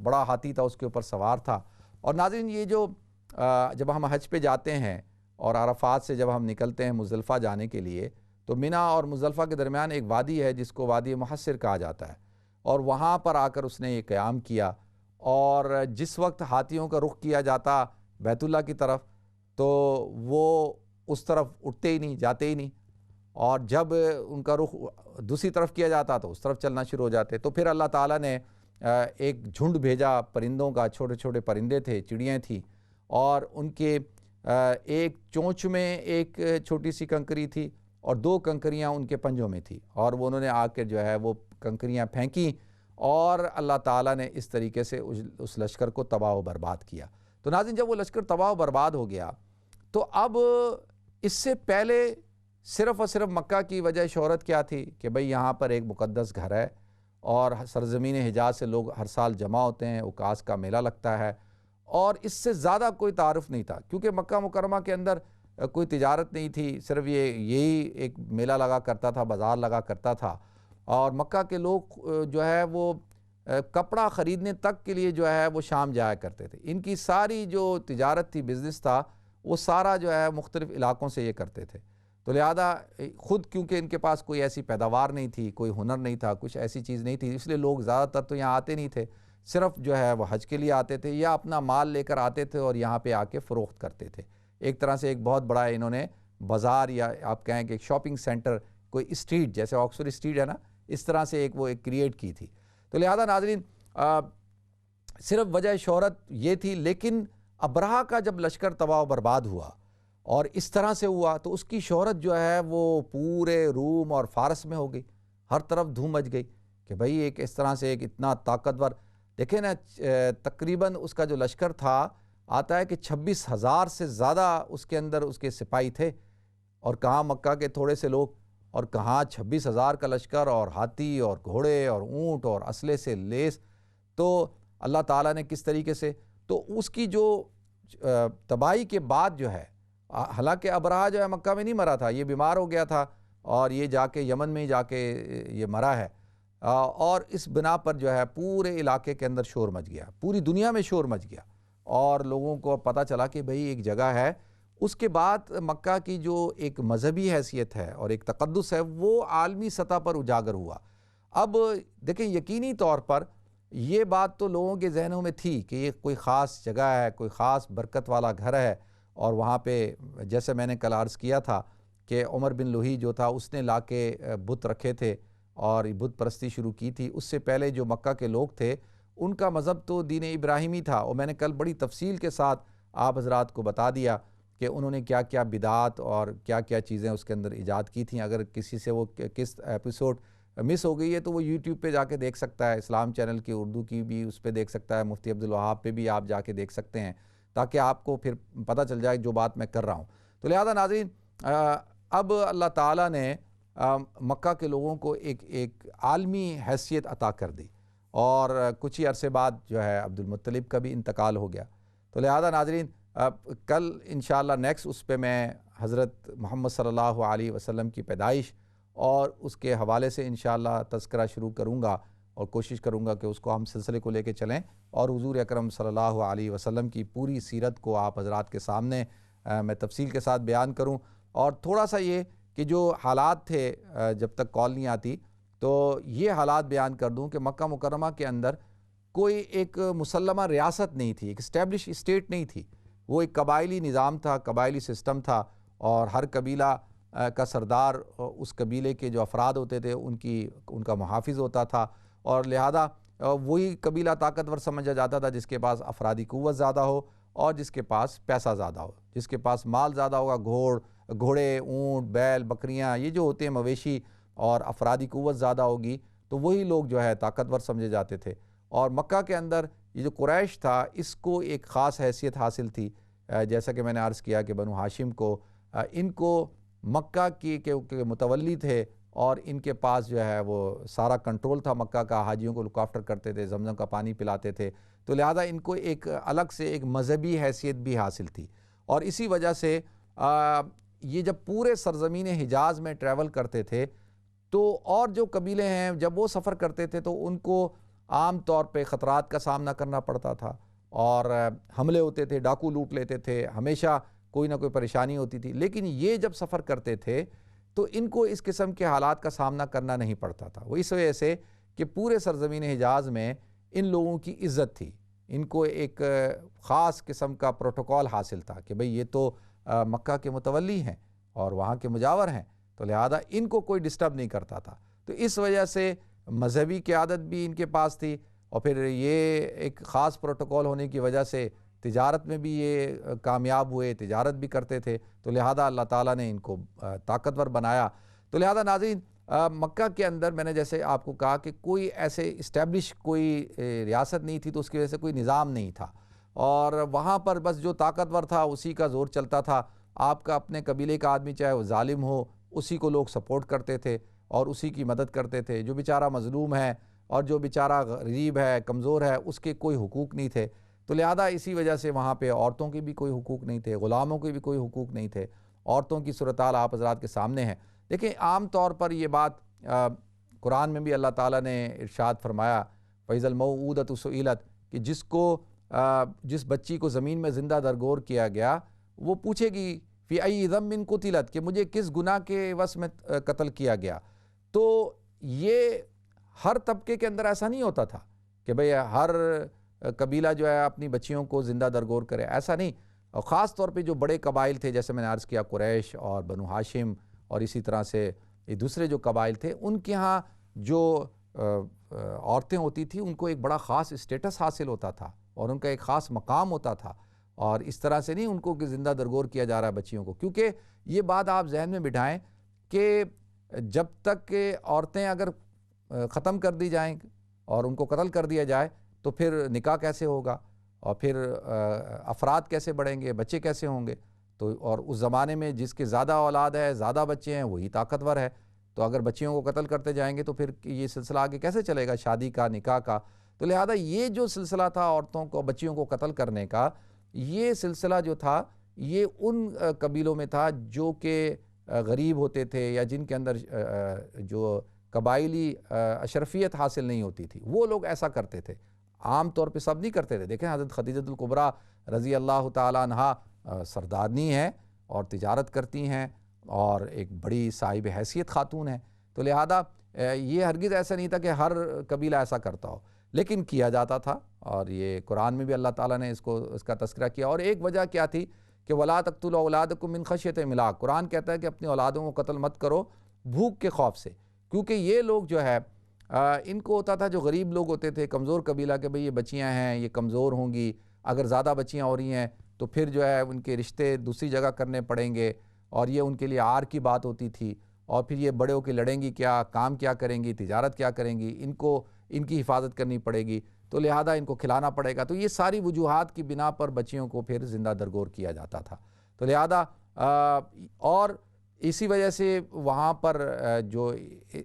بڑا ہاتھی تھا، اس کے اوپر سوار تھا۔ اور ناظرین یہ جو جب ہم حج پہ جاتے ہیں اور عرفات سے جب ہم نکلتے ہیں مزدلفہ جانے کے لیے، تو منی اور مزدلفہ کے درمیان ایک وادی ہے جس کو وادی محصر کہا جاتا ہے، اور وہاں پر آ کر اس نے یہ قیام کیا، اور جس وقت ہاتھیوں کا رخ کیا جاتا بیت اللہ کی طرف تو وہ اس طرف اٹھتے ہی نہیں، جاتے ہی نہیں، اور جب ان کا رخ دوسری طرف کیا جاتا تو اس طرف چلنا شروع ہو جاتے۔ تو پھر اللہ تعالیٰ نے ایک جھنڈ بھیجا پرندوں کا، چھوٹے چھوٹے پرندے تھے، چڑیاں تھیں، اور ان کے ایک چونچ میں ایک چھوٹی سی کنکری تھی اور 2 کنکریاں ان کے پنجوں میں تھی، اور وہ انہوں نے آ کے جو ہے وہ کنکریاں پھینکیں، اور اللہ تعالیٰ نے اس طریقے سے اس لشکر کو تباہ و برباد کیا۔ تو ناظرین جب وہ لشکر تباہ و برباد ہو گیا تو اب اس سے پہلے صرف اور صرف مکہ کی وجہ شہرت کیا تھی کہ بھئی یہاں پر ایک مقدس گھر ہے اور سرزمین حجاز سے لوگ ہر سال جمع ہوتے ہیں، عکاظ کا میلہ لگتا ہے، اور اس سے زیادہ کوئی تعارف نہیں تھا، کیونکہ مکہ مکرمہ کے اندر کوئی تجارت نہیں تھی، صرف یہی ایک میلہ لگا کرتا تھا، بازار لگا کرتا تھا، اور مکہ کے لوگ جو ہے وہ کپڑا خریدنے تک کے لیے جو ہے وہ شام جایا کرتے تھے۔ ان کی ساری جو تجارت تھی، بزنس تھا، وہ سارا جو ہے مختلف علاقوں سے یہ کرتے تھے۔ تو لہذا خود کیونکہ ان کے پاس کوئی ایسی پیداوار نہیں تھی، کوئی ہنر نہیں تھا، کچھ ایسی چیز نہیں تھی، اس لیے لوگ زیادہ تر تو یہاں آتے نہیں تھے، صرف جو ہے وہ حج کے لیے آتے تھے یا اپنا مال لے کر آتے تھے اور یہاں پہ آ کے فروخت کرتے تھے۔ ایک طرح سے ایک بہت بڑا انہوں نے بازار، یا آپ کہیں کہ ایک شاپنگ سینٹر، کوئی اسٹریٹ جیسے آکسفورڈ اسٹریٹ ہے نا، اس طرح سے وہ ایک کریٹ کی تھی۔ تو لہذا ناظرین صرف وجہ شہرت یہ تھی، لیکن ابرہہ کا جب لشکر تباہ و برباد ہوا اور اس طرح سے ہوا تو اس کی شہرت جو ہے وہ پورے روم اور فارس میں ہو گئی، ہر طرف دھوم مچ گئی کہ بھئی ایک اس طرح سے ایک اتنا طاقتور، دیکھیں نا تقریباً اس کا جو لشکر تھا آتا ہے کہ 26,000 سے زیادہ اس کے اندر اس کے سپاہی تھے، اور کہاں مکہ کے تھوڑے سے لوگ اور کہاں 26,000 کا لشکر اور ہاتھی اور گھوڑے اور اونٹ اور اسلحے سے لیس۔ تو اللہ تعالیٰ نے کس طریقے سے، تو اس کی جو تباہی کے بعد جو ہے، حالانکہ ابرہہ جو ہے مکہ میں نہیں مرا تھا، یہ بیمار ہو گیا تھا اور یہ جا کے یمن میں جا کے یہ مرا ہے، اور اس بنا پر جو ہے پورے علاقے کے اندر شور مچ گیا، پوری دنیا میں شور مچ گیا، اور لوگوں کو پتہ چلا کہ بھئی ایک جگہ ہے۔ اس کے بعد مکہ کی جو ایک مذہبی حیثیت ہے اور ایک تقدس ہے وہ عالمی سطح پر اجاگر ہوا۔ اب دیکھیں یقینی طور پر یہ بات تو لوگوں کے ذہنوں میں تھی کہ یہ کوئی خاص جگہ ہے، کوئی خاص برکت والا گھر ہے، اور وہاں پہ جیسے میں نے کل عرض کیا تھا کہ عمر بن لوہی جو تھا اس نے لا کے بت رکھے تھے اور بت پرستی شروع کی تھی۔ اس سے پہلے جو مکہ کے لوگ تھے ان کا مذہب تو دین ابراہیمی تھا، اور میں نے کل بڑی تفصیل کے ساتھ آپ حضرات کو بتا دیا کہ انہوں نے کیا کیا بدعات اور کیا کیا چیزیں اس کے اندر ایجاد کی تھیں۔ اگر کسی سے وہ کس ایپیسوڈ مس ہو گئی ہے تو وہ یوٹیوب پہ جا کے دیکھ سکتا ہے، اسلام چینل کی اردو کی بھی اس پہ دیکھ سکتا ہے، مفتی عبدالوہاب پہ بھی آپ جا کے دیکھ سکتے ہیں، تاکہ آپ کو پھر پتہ چل جائے جو بات میں کر رہا ہوں۔ تو لہذا ناظرین اب اللہ تعالیٰ نے مکہ کے لوگوں کو ایک عالمی حیثیت عطا کر دی، اور کچھ ہی عرصے بعد جو ہے عبد المطلب کا بھی انتقال ہو گیا۔ تو لہذا ناظرین کل انشاءاللہ نیکسٹ اس پہ میں حضرت محمد صلی اللہ علیہ وسلم کی پیدائش اور اس کے حوالے سے انشاءاللہ تذکرہ شروع کروں گا، اور کوشش کروں گا کہ اس کو ہم سلسلے کو لے کے چلیں اور حضور اکرم صلی اللہ علیہ وسلم کی پوری سیرت کو آپ حضرات کے سامنے میں تفصیل کے ساتھ بیان کروں۔ اور تھوڑا سا یہ کہ جو حالات تھے جب تک کال نہیں آتی تو یہ حالات بیان کر دوں کہ مکہ مکرمہ کے اندر کوئی ایک مسلمہ ریاست نہیں تھی، ایک اسٹیبلش اسٹیٹ نہیں تھی، وہ ایک قبائلی نظام تھا، قبائلی سسٹم تھا، اور ہر قبیلہ کا سردار اس قبیلے کے جو افراد ہوتے تھے ان کا محافظ ہوتا تھا، اور لہذا وہی قبیلہ طاقتور سمجھا جاتا تھا جس کے پاس افرادی قوت زیادہ ہو اور جس کے پاس پیسہ زیادہ ہو، جس کے پاس مال زیادہ ہوگا، گھوڑے، اونٹ، بیل، بکریاں، یہ جو ہوتے ہیں مویشی، اور افرادی قوت زیادہ ہوگی تو وہی لوگ جو ہے طاقتور سمجھے جاتے تھے۔ اور مکہ کے اندر یہ جو قریش تھا اس کو ایک خاص حیثیت حاصل تھی، جیسا کہ میں نے عرض کیا کہ بنو ہاشم کو ان کو مکہ کے متولی تھے، اور ان کے پاس جو ہے وہ سارا کنٹرول تھا مکہ کا، حاجیوں کو لک آفٹر کرتے تھے، زمزم کا پانی پلاتے تھے، تو لہذا ان کو ایک الگ سے ایک مذہبی حیثیت بھی حاصل تھی۔ اور اسی وجہ سے یہ جب پورے سرزمین حجاز میں ٹریول کرتے تھے تو اور جو قبیلے ہیں جب وہ سفر کرتے تھے تو ان کو عام طور پہ خطرات کا سامنا کرنا پڑتا تھا، اور حملے ہوتے تھے، ڈاکو لوٹ لیتے تھے، ہمیشہ کوئی نہ کوئی پریشانی ہوتی تھی۔ لیکن یہ جب سفر کرتے تھے تو ان کو اس قسم کے حالات کا سامنا کرنا نہیں پڑتا تھا، وہ اس وجہ سے کہ پورے سرزمین حجاز میں ان لوگوں کی عزت تھی، ان کو ایک خاص قسم کا پروٹوکول حاصل تھا کہ بھئی یہ تو مکہ کے متولی ہیں اور وہاں کے مجاور ہیں، تو لہذا ان کو کوئی ڈسٹرب نہیں کرتا تھا۔ تو اس وجہ سے مذہبی قیادت بھی ان کے پاس تھی، اور پھر یہ ایک خاص پروٹوکول ہونے کی وجہ سے تجارت میں بھی یہ کامیاب ہوئے، تجارت بھی کرتے تھے، تو لہذا اللہ تعالیٰ نے ان کو طاقتور بنایا۔ تو لہذا ناظرین مکہ کے اندر میں نے جیسے آپ کو کہا کہ کوئی ایسے اسٹیبلش کوئی ریاست نہیں تھی، تو اس کی وجہ سے کوئی نظام نہیں تھا، اور وہاں پر بس جو طاقتور تھا اسی کا زور چلتا تھا۔ آپ کا اپنے قبیلے کا آدمی چاہے وہ ظالم ہو اسی کو لوگ سپورٹ کرتے تھے اور اسی کی مدد کرتے تھے، جو بیچارہ مظلوم ہے اور جو بیچارہ غریب ہے، کمزور ہے، اس کے کوئی حقوق نہیں تھے۔ تو لہذا اسی وجہ سے وہاں پہ عورتوں کے بھی کوئی حقوق نہیں تھے، غلاموں کے بھی کوئی حقوق نہیں تھے۔ عورتوں کی صورتحال آپ حضرات کے سامنے ہے۔ دیکھیں عام طور پر یہ بات قرآن میں بھی اللہ تعالیٰ نے ارشاد فرمایا فَإِذَا الْمَوْءُودَةُ سُئِلَتْ کہ جس بچی کو زمین میں زندہ درگور کیا گیا وہ پوچھے گی فِي أَيِّ ذَنبٍ قُتِلَتْ کہ مجھے کس گناہ کے وس میں قتل کیا گیا۔ تو یہ ہر طبقے کے اندر ایسا نہیں ہوتا تھا کہ بھئی ہر قبیلہ جو ہے اپنی بچیوں کو زندہ درگور کرے، ایسا نہیں۔ اور خاص طور پہ جو بڑے قبائل تھے جیسے میں نے عرض کیا قریش اور بنو ہاشم، اور اسی طرح سے یہ دوسرے جو قبائل تھے ان کے ہاں جو عورتیں ہوتی تھیں ان کو ایک بڑا خاص اسٹیٹس حاصل ہوتا تھا اور ان کا ایک خاص مقام ہوتا تھا، اور اس طرح سے نہیں ان کو کہ زندہ درگور کیا جا رہا ہے بچیوں کو، کیونکہ یہ بات آپ ذہن میں بٹھائیں کہ جب تک کہ عورتیں اگر ختم کر دی جائیں اور ان کو قتل کر دیا جائے تو پھر نکاح کیسے ہوگا، اور پھر افراد کیسے بڑھیں گے، بچے کیسے ہوں گے؟ تو اور اس زمانے میں جس کے زیادہ اولاد ہے، زیادہ بچے ہیں، وہی طاقتور ہے، تو اگر بچیوں کو قتل کرتے جائیں گے تو پھر یہ سلسلہ آگے کیسے چلے گا شادی کا، نکاح کا؟ تو لہذا یہ جو سلسلہ تھا عورتوں کو، بچیوں کو قتل کرنے کا، یہ سلسلہ جو تھا یہ ان قبیلوں میں تھا جو کہ غریب ہوتے تھے یا جن کے اندر جو قبائلی اشرفیت حاصل نہیں ہوتی تھی، وہ لوگ ایسا کرتے تھے۔ عام طور پہ سب نہیں کرتے تھے۔ دیکھیں حضرت خدیجہ الکبریٰ رضی اللہ تعالیٰ عنہا سردارنی ہیں اور تجارت کرتی ہیں اور ایک بڑی صاحب حیثیت خاتون ہیں، تو لہذا یہ ہرگز ایسا نہیں تھا کہ ہر قبیلہ ایسا کرتا ہو، لیکن کیا جاتا تھا، اور یہ قرآن میں بھی اللہ تعالیٰ نے اس کا تذکرہ کیا۔ اور ایک وجہ کیا تھی کہ وَلَا تَقْتُلُوا أَوْلَادَكُم مِّن خَشْيَةِ إِمْلَاقٍ، قرآن کہتا ہے کہ اپنی اولادوں کو قتل مت کرو بھوک کے خوف سے، کیونکہ یہ لوگ جو ہے ان کو ہوتا تھا، جو غریب لوگ ہوتے تھے کمزور قبیلہ کہ بھئی یہ بچیاں ہیں یہ کمزور ہوں گی، اگر زیادہ بچیاں ہو رہی ہیں تو پھر جو ہے ان کے رشتے دوسری جگہ کرنے پڑیں گے، اور یہ ان کے لیے عار کی بات ہوتی تھی، اور پھر یہ بڑے ہو کے لڑیں گی کیا، کام کیا کریں گی، تجارت کیا کریں گی، ان کی حفاظت کرنی پڑے گی، تو لہذا ان کو کھلانا پڑے گا، تو یہ ساری وجوہات کی بنا پر بچیوں کو پھر زندہ درگور کیا جاتا تھا۔ تو لہذا اور اسی وجہ سے وہاں پر جو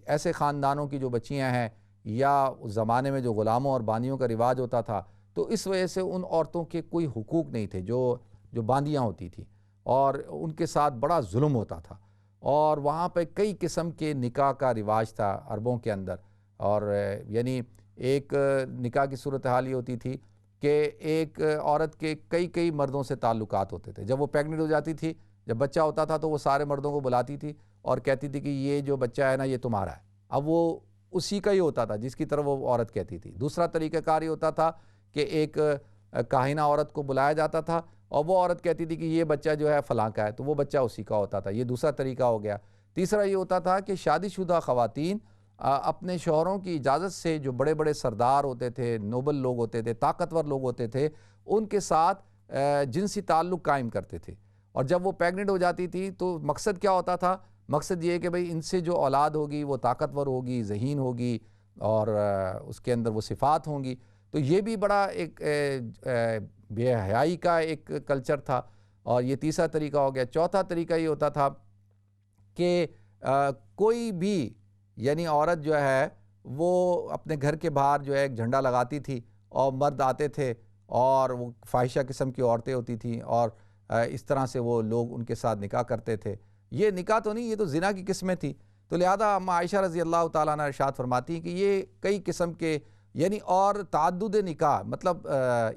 ایسے خاندانوں کی جو بچیاں ہیں یا اس زمانے میں جو غلاموں اور باندیوں کا رواج ہوتا تھا، تو اس وجہ سے ان عورتوں کے کوئی حقوق نہیں تھے جو باندیاں ہوتی تھیں، اور ان کے ساتھ بڑا ظلم ہوتا تھا، اور وہاں پہ کئی قسم کے نکاح کا رواج تھا عربوں کے اندر، اور یعنی ایک نکاح کی صورتحال یہ ہوتی تھی کہ ایک عورت کے کئی مردوں سے تعلقات ہوتے تھے. جب وہ پیگنٹ ہو جاتی تھی، جب بچہ ہوتا تھا تو وہ سارے مردوں کو بلاتی تھی اور کہتی تھی کہ یہ جو بچہ ہے نا یہ تمہارا ہے. اب وہ اسی کا ہی ہوتا تھا جس کی طرف وہ عورت کہتی تھی. دوسرا طریقہ کار یہ ہوتا تھا کہ ایک کاہنہ عورت کو بلایا جاتا تھا اور وہ عورت کہتی تھی کہ یہ بچہ جو ہے فلاں کا ہے، تو وہ بچہ اسی کا ہوتا تھا. یہ دوسرا طریقہ ہو گیا. تیسرا یہ ہوتا تھا کہ شادی شدہ خواتین اپنے شوہروں کی اجازت سے، جو بڑے بڑے سردار ہوتے تھے، نوبل لوگ ہوتے تھے، طاقتور لوگ ہوتے تھے، ان کے ساتھ جنسی تعلق قائم کرتے تھے. اور جب وہ پیگنٹ ہو جاتی تھی تو مقصد کیا ہوتا تھا؟ مقصد یہ کہ بھئی ان سے جو اولاد ہوگی وہ طاقتور ہوگی، ذہین ہوگی اور اس کے اندر وہ صفات ہوں گی. تو یہ بھی بڑا ایک بے حیائی کا ایک کلچر تھا. اور یہ تیسرا طریقہ ہو گیا. چوتھا طریقہ یہ ہوتا تھا کہ کوئی بھی یعنی عورت جو ہے وہ اپنے گھر کے باہر جو ہے ایک جھنڈا لگاتی تھی اور مرد آتے تھے اور وہ فاحشہ قسم کی عورتیں ہوتی تھیں اور اس طرح سے وہ لوگ ان کے ساتھ نکاح کرتے تھے. یہ نکاح تو نہیں، یہ تو زنا کی قسمیں تھی. تو لہذا اما عائشہ رضی اللہ تعالیٰ عنہ ارشاد فرماتی ہیں کہ یہ کئی قسم کے یعنی اور تعدد نکاح مطلب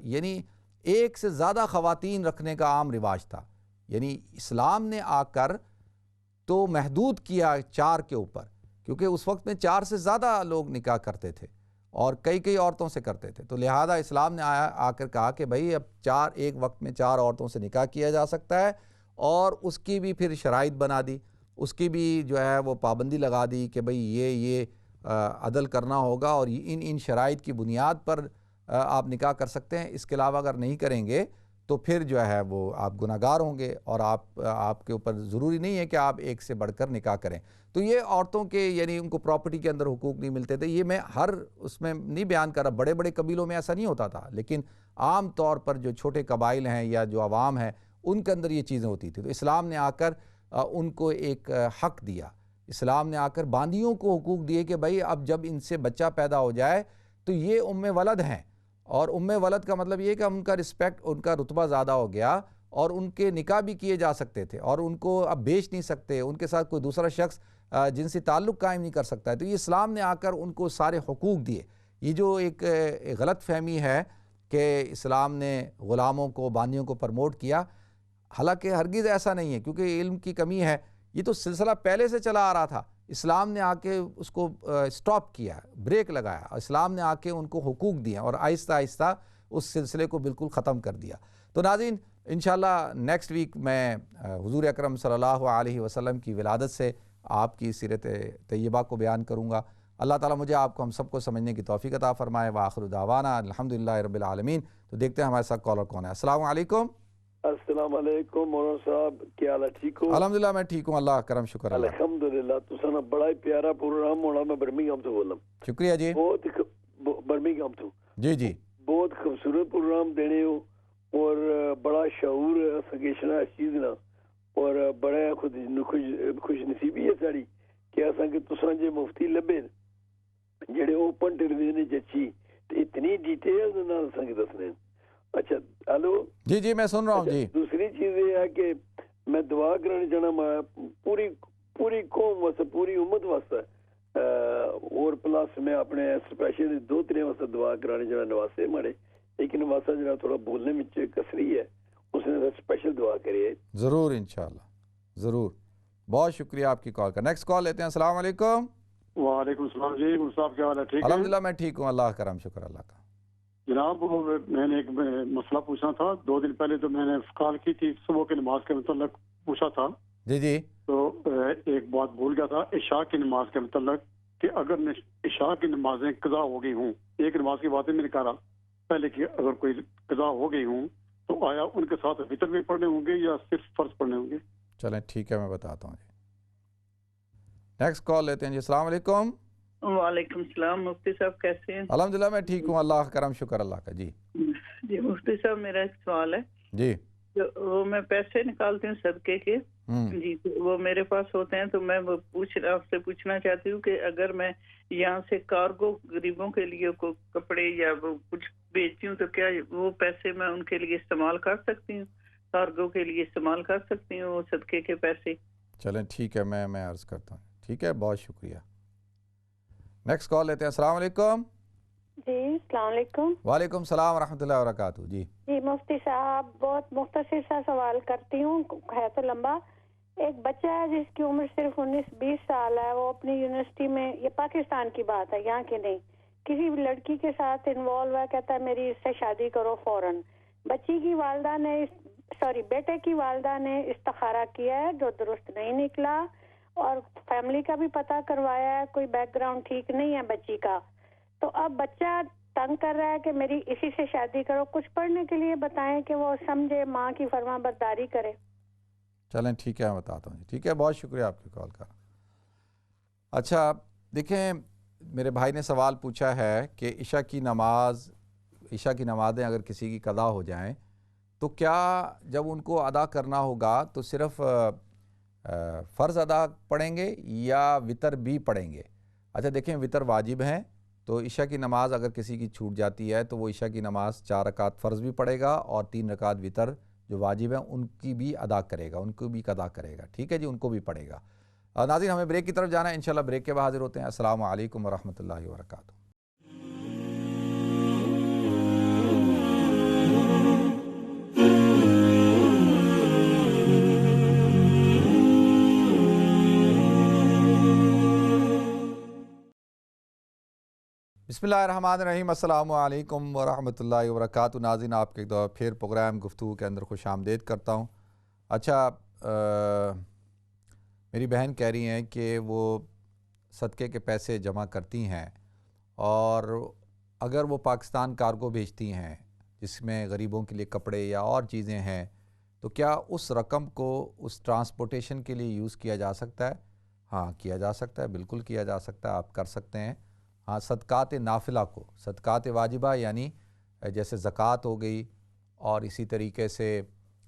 یعنی ایک سے زیادہ خواتین رکھنے کا عام رواج تھا. یعنی اسلام نے آ کر تو محدود کیا 4 کے اوپر، کیونکہ اس وقت میں 4 سے زیادہ لوگ نکاح کرتے تھے اور کئی عورتوں سے کرتے تھے. تو لہذا اسلام نے آ کر کہا کہ بھئی اب ایک وقت میں 4 عورتوں سے نکاح کیا جا سکتا ہے، اور اس کی بھی پھر شرائط بنا دی، اس کی بھی جو ہے وہ پابندی لگا دی کہ بھئی یہ عدل کرنا ہوگا اور ان شرائط کی بنیاد پر آپ نکاح کر سکتے ہیں. اس کے علاوہ اگر نہیں کریں گے تو پھر جو ہے وہ آپ گناہگار ہوں گے اور آپ کے اوپر ضروری نہیں ہے کہ آپ ایک سے بڑھ کر نکاح کریں. تو یہ عورتوں کے یعنی ان کو پراپرٹی کے اندر حقوق نہیں ملتے تھے. یہ میں ہر اس میں نہیں بیان کر رہا، بڑے بڑے قبیلوں میں ایسا نہیں ہوتا تھا، لیکن عام طور پر جو چھوٹے قبائل ہیں یا جو عوام ہیں ان کے اندر یہ چیزیں ہوتی تھیں. تو اسلام نے آ کر ان کو ایک حق دیا. اسلام نے آ کر باندیوں کو حقوق دیے کہ بھئی اب جب ان سے بچہ پیدا ہو جائے تو یہ ام ولد ہیں، اور ام ولد کا مطلب یہ کہ ان کا رسپیکٹ، ان کا رتبہ زیادہ ہو گیا اور ان کے نکاح بھی کیے جا سکتے تھے اور ان کو اب بیچ نہیں سکتے، ان کے ساتھ کوئی دوسرا شخص جنسی تعلق قائم نہیں کر سکتا ہے. تو یہ اسلام نے آ کر ان کو سارے حقوق دیے. یہ جو ایک غلط فہمی ہے کہ اسلام نے غلاموں کو، باندیوں کو پرموٹ کیا، حالانکہ ہرگز ایسا نہیں ہے، کیونکہ علم کی کمی ہے. یہ تو سلسلہ پہلے سے چلا آ رہا تھا. اسلام نے آ کے اس کو سٹاپ کیا، بریک لگایا. اسلام نے آ کے ان کو حقوق دیے اور آہستہ آہستہ اس سلسلے کو بالکل ختم کر دیا. تو ناظرین انشاءاللہ نیکسٹ ویک میں حضور اکرم صلی اللہ علیہ وسلم کی ولادت سے آپ کی سیرت طیبہ کو بیان کروں گا. اللہ تعالیٰ مجھے آپ کو ہم سب کو سمجھنے کی توفیق عطا فرمائے. وآخر دعوانا الحمدللہ رب العالمین. تو دیکھتے ہیں ہمارے ساتھ کالر کون ہے. السلام علیکم. السلام علیکم مولانا صاحب، کیا حال ہے؟ ٹھیک ہو؟ الحمدللہ میں ٹھیک ہوں، اللہ کرم شکر اللہ. الحمدللہ. تو نا بڑا ہی پیارا پروگرام ہونا. میں برمنگھم سے بول رہا ہوں. شکریہ جی. بہت برمنگھم تو جی بہت خوبصورت پروگرام دینے ہو اور بڑا شعور سگیشنا اس چیز نا، اور بڑا خوش نصیبی ہے ساری کہ اساں کہ تساں جے مفتی لبے جڑے اوپن ٹیلی ویژن چچی اتنی ڈیٹیل نال اساں کے دسنے. اچھا ہلو جی میں سن رہا ہوں. جی دوسری چیز یہ ہے کہ میں دعا کرنا چاہنا میں پوری قوم واسطے، پوری امت واسطے، اور پلس میں اپنے اسپیشلی 2-3 واسطے دعا کرانے چاہنا. نواسے مارے ایک نواسا جڑا تھوڑا بولنے میں کسری ہے، اس نے اسپیشل دعا کری ہے. ضرور انشاءاللہ ضرور. بہت شکریہ آپ کی کال کا. نیکسٹ کال لیتے ہیں. السلام علیکم. وعلیکم السلام جی. صاحب کیا حال ہے؟ ٹھیک ہے الحمدللہ میں ٹھیک ہوں، اللہ کرم شکر اللہ کا. جناب میں نے ایک مسئلہ پوچھنا تھا. 2 دن پہلے تو میں نے کال کی تھی، صبح کی نماز کے متعلق پوچھا تھا. جی تو ایک بات بھول گیا تھا عشاء کی نماز کے متعلق کہ اگر عشاء کی نمازیں قضا ہو گئی ہوں، ایک نماز کی باتیں میں نے کہا پہلے کہ اگر کوئی قضا ہو گئی ہوں تو آیا ان کے ساتھ وتر بھی پڑھنے ہوں گے یا صرف فرض پڑھنے ہوں گے؟ چلیں ٹھیک ہے، میں بتاتا ہوں جی. نیکسٹ کال لیتے ہیں جی. السلام علیکم. وعلیکم السلام. مفتی صاحب کیسے ہیں؟ الحمدللہ میں ٹھیک ہوں، اللہ کرم شکر اللہ کا. جی مفتی صاحب میرا ایک سوال ہے. جی وہ میں پیسے نکالتی ہوں صدقے کے، جی وہ میرے پاس ہوتے ہیں، تو میں وہ آپ سے پوچھنا چاہتی ہوں کہ اگر میں یہاں سے کارگو غریبوں کے لیے کو کپڑے یا وہ کچھ بیچتی ہوں تو کیا وہ پیسے میں ان کے لیے استعمال کر سکتی ہوں؟ کارگو کے لیے استعمال کر سکتی ہوں وہ صدقے کے پیسے؟ چلیں ٹھیک ہے، میں عرض کرتا ہوں. ٹھیک ہے، بہت شکریہ. نیکسٹ کال لیتے ہیں. السلام علیکم. جی السلام علیکم۔ وعلیکم السلام ورحمۃ اللہ وبرکاتہ۔ جی جی مفتی صاحب، بہت مختصر سا سوال کرتی ہوں، ہے تو لمبا۔ ایک بچہ ہے جس کی عمر صرف 19-20 سال ہے، وہ اپنی یونیورسٹی میں، یہ پاکستان کی بات ہے یہاں کی نہیں، کسی لڑکی کے ساتھ انوالو ہے، کہتا ہے میری اس سے شادی کرو فوراً۔ بچی کی والدہ نے بیٹے کی والدہ نے استخارہ کیا ہے جو درست نہیں نکلا، اور فیملی کا بھی پتہ کروایا ہے، کوئی بیک گراؤنڈ ٹھیک نہیں ہے بچی کا۔ تو اب بچہ تنگ کر رہا ہے کہ میری اسی سے شادی کرو، کچھ پڑھنے کے لیے بتائیں کہ وہ سمجھے، ماں کی فرما برداری کرے۔ چلیں ٹھیک ہے، میں بتاتا ہوں۔ ٹھیک ہے، بہت شکریہ آپ کی کال کا۔ اچھا دیکھیں، میرے بھائی نے سوال پوچھا ہے کہ عشاء کی نمازیں اگر کسی کی قضا ہو جائیں تو کیا جب ان کو ادا کرنا ہوگا تو صرف فرض ادا پڑھیں گے یا وتر بھی پڑھیں گے؟ اچھا دیکھیں، وتر واجب ہیں، تو عشاء کی نماز اگر کسی کی چھوٹ جاتی ہے تو وہ عشاء کی نماز 4 رکعت فرض بھی پڑھے گا اور 3 رکعت وتر جو واجب ہیں ان کی بھی ادا کرے گا، ان کو بھی قضا کرے گا۔ ٹھیک ہے جی، ان کو بھی پڑھے گا۔ ناظرین، ہمیں بریک کی طرف جانا ہے، انشاءاللہ بریک کے بعد حاضر ہوتے ہیں۔ السلام علیکم ورحمۃ اللہ وبرکاتہ۔ بسم اللہ الرحمن الرحیم۔ السلام علیکم ورحمۃ اللہ وبرکاتہ۔ ناظرین، آپ کے ایک دفعہ پھر پروگرام گفتگو کے اندر خوش آمدید کرتا ہوں۔ اچھا، میری بہن کہہ رہی ہیں کہ وہ صدقے کے پیسے جمع کرتی ہیں اور اگر وہ پاکستان کارگو بھیجتی ہیں جس میں غریبوں کے لیے کپڑے یا اور چیزیں ہیں، تو کیا اس رقم کو اس ٹرانسپورٹیشن کے لیے یوز کیا جا سکتا ہے؟ ہاں کیا جا سکتا ہے، بالکل کیا جا سکتا ہے، آپ کر سکتے ہیں۔ ہاں، صدقات نافلہ کو، صدقات واجبہ یعنی جیسے زکوٰۃ ہو گئی، اور اسی طریقے سے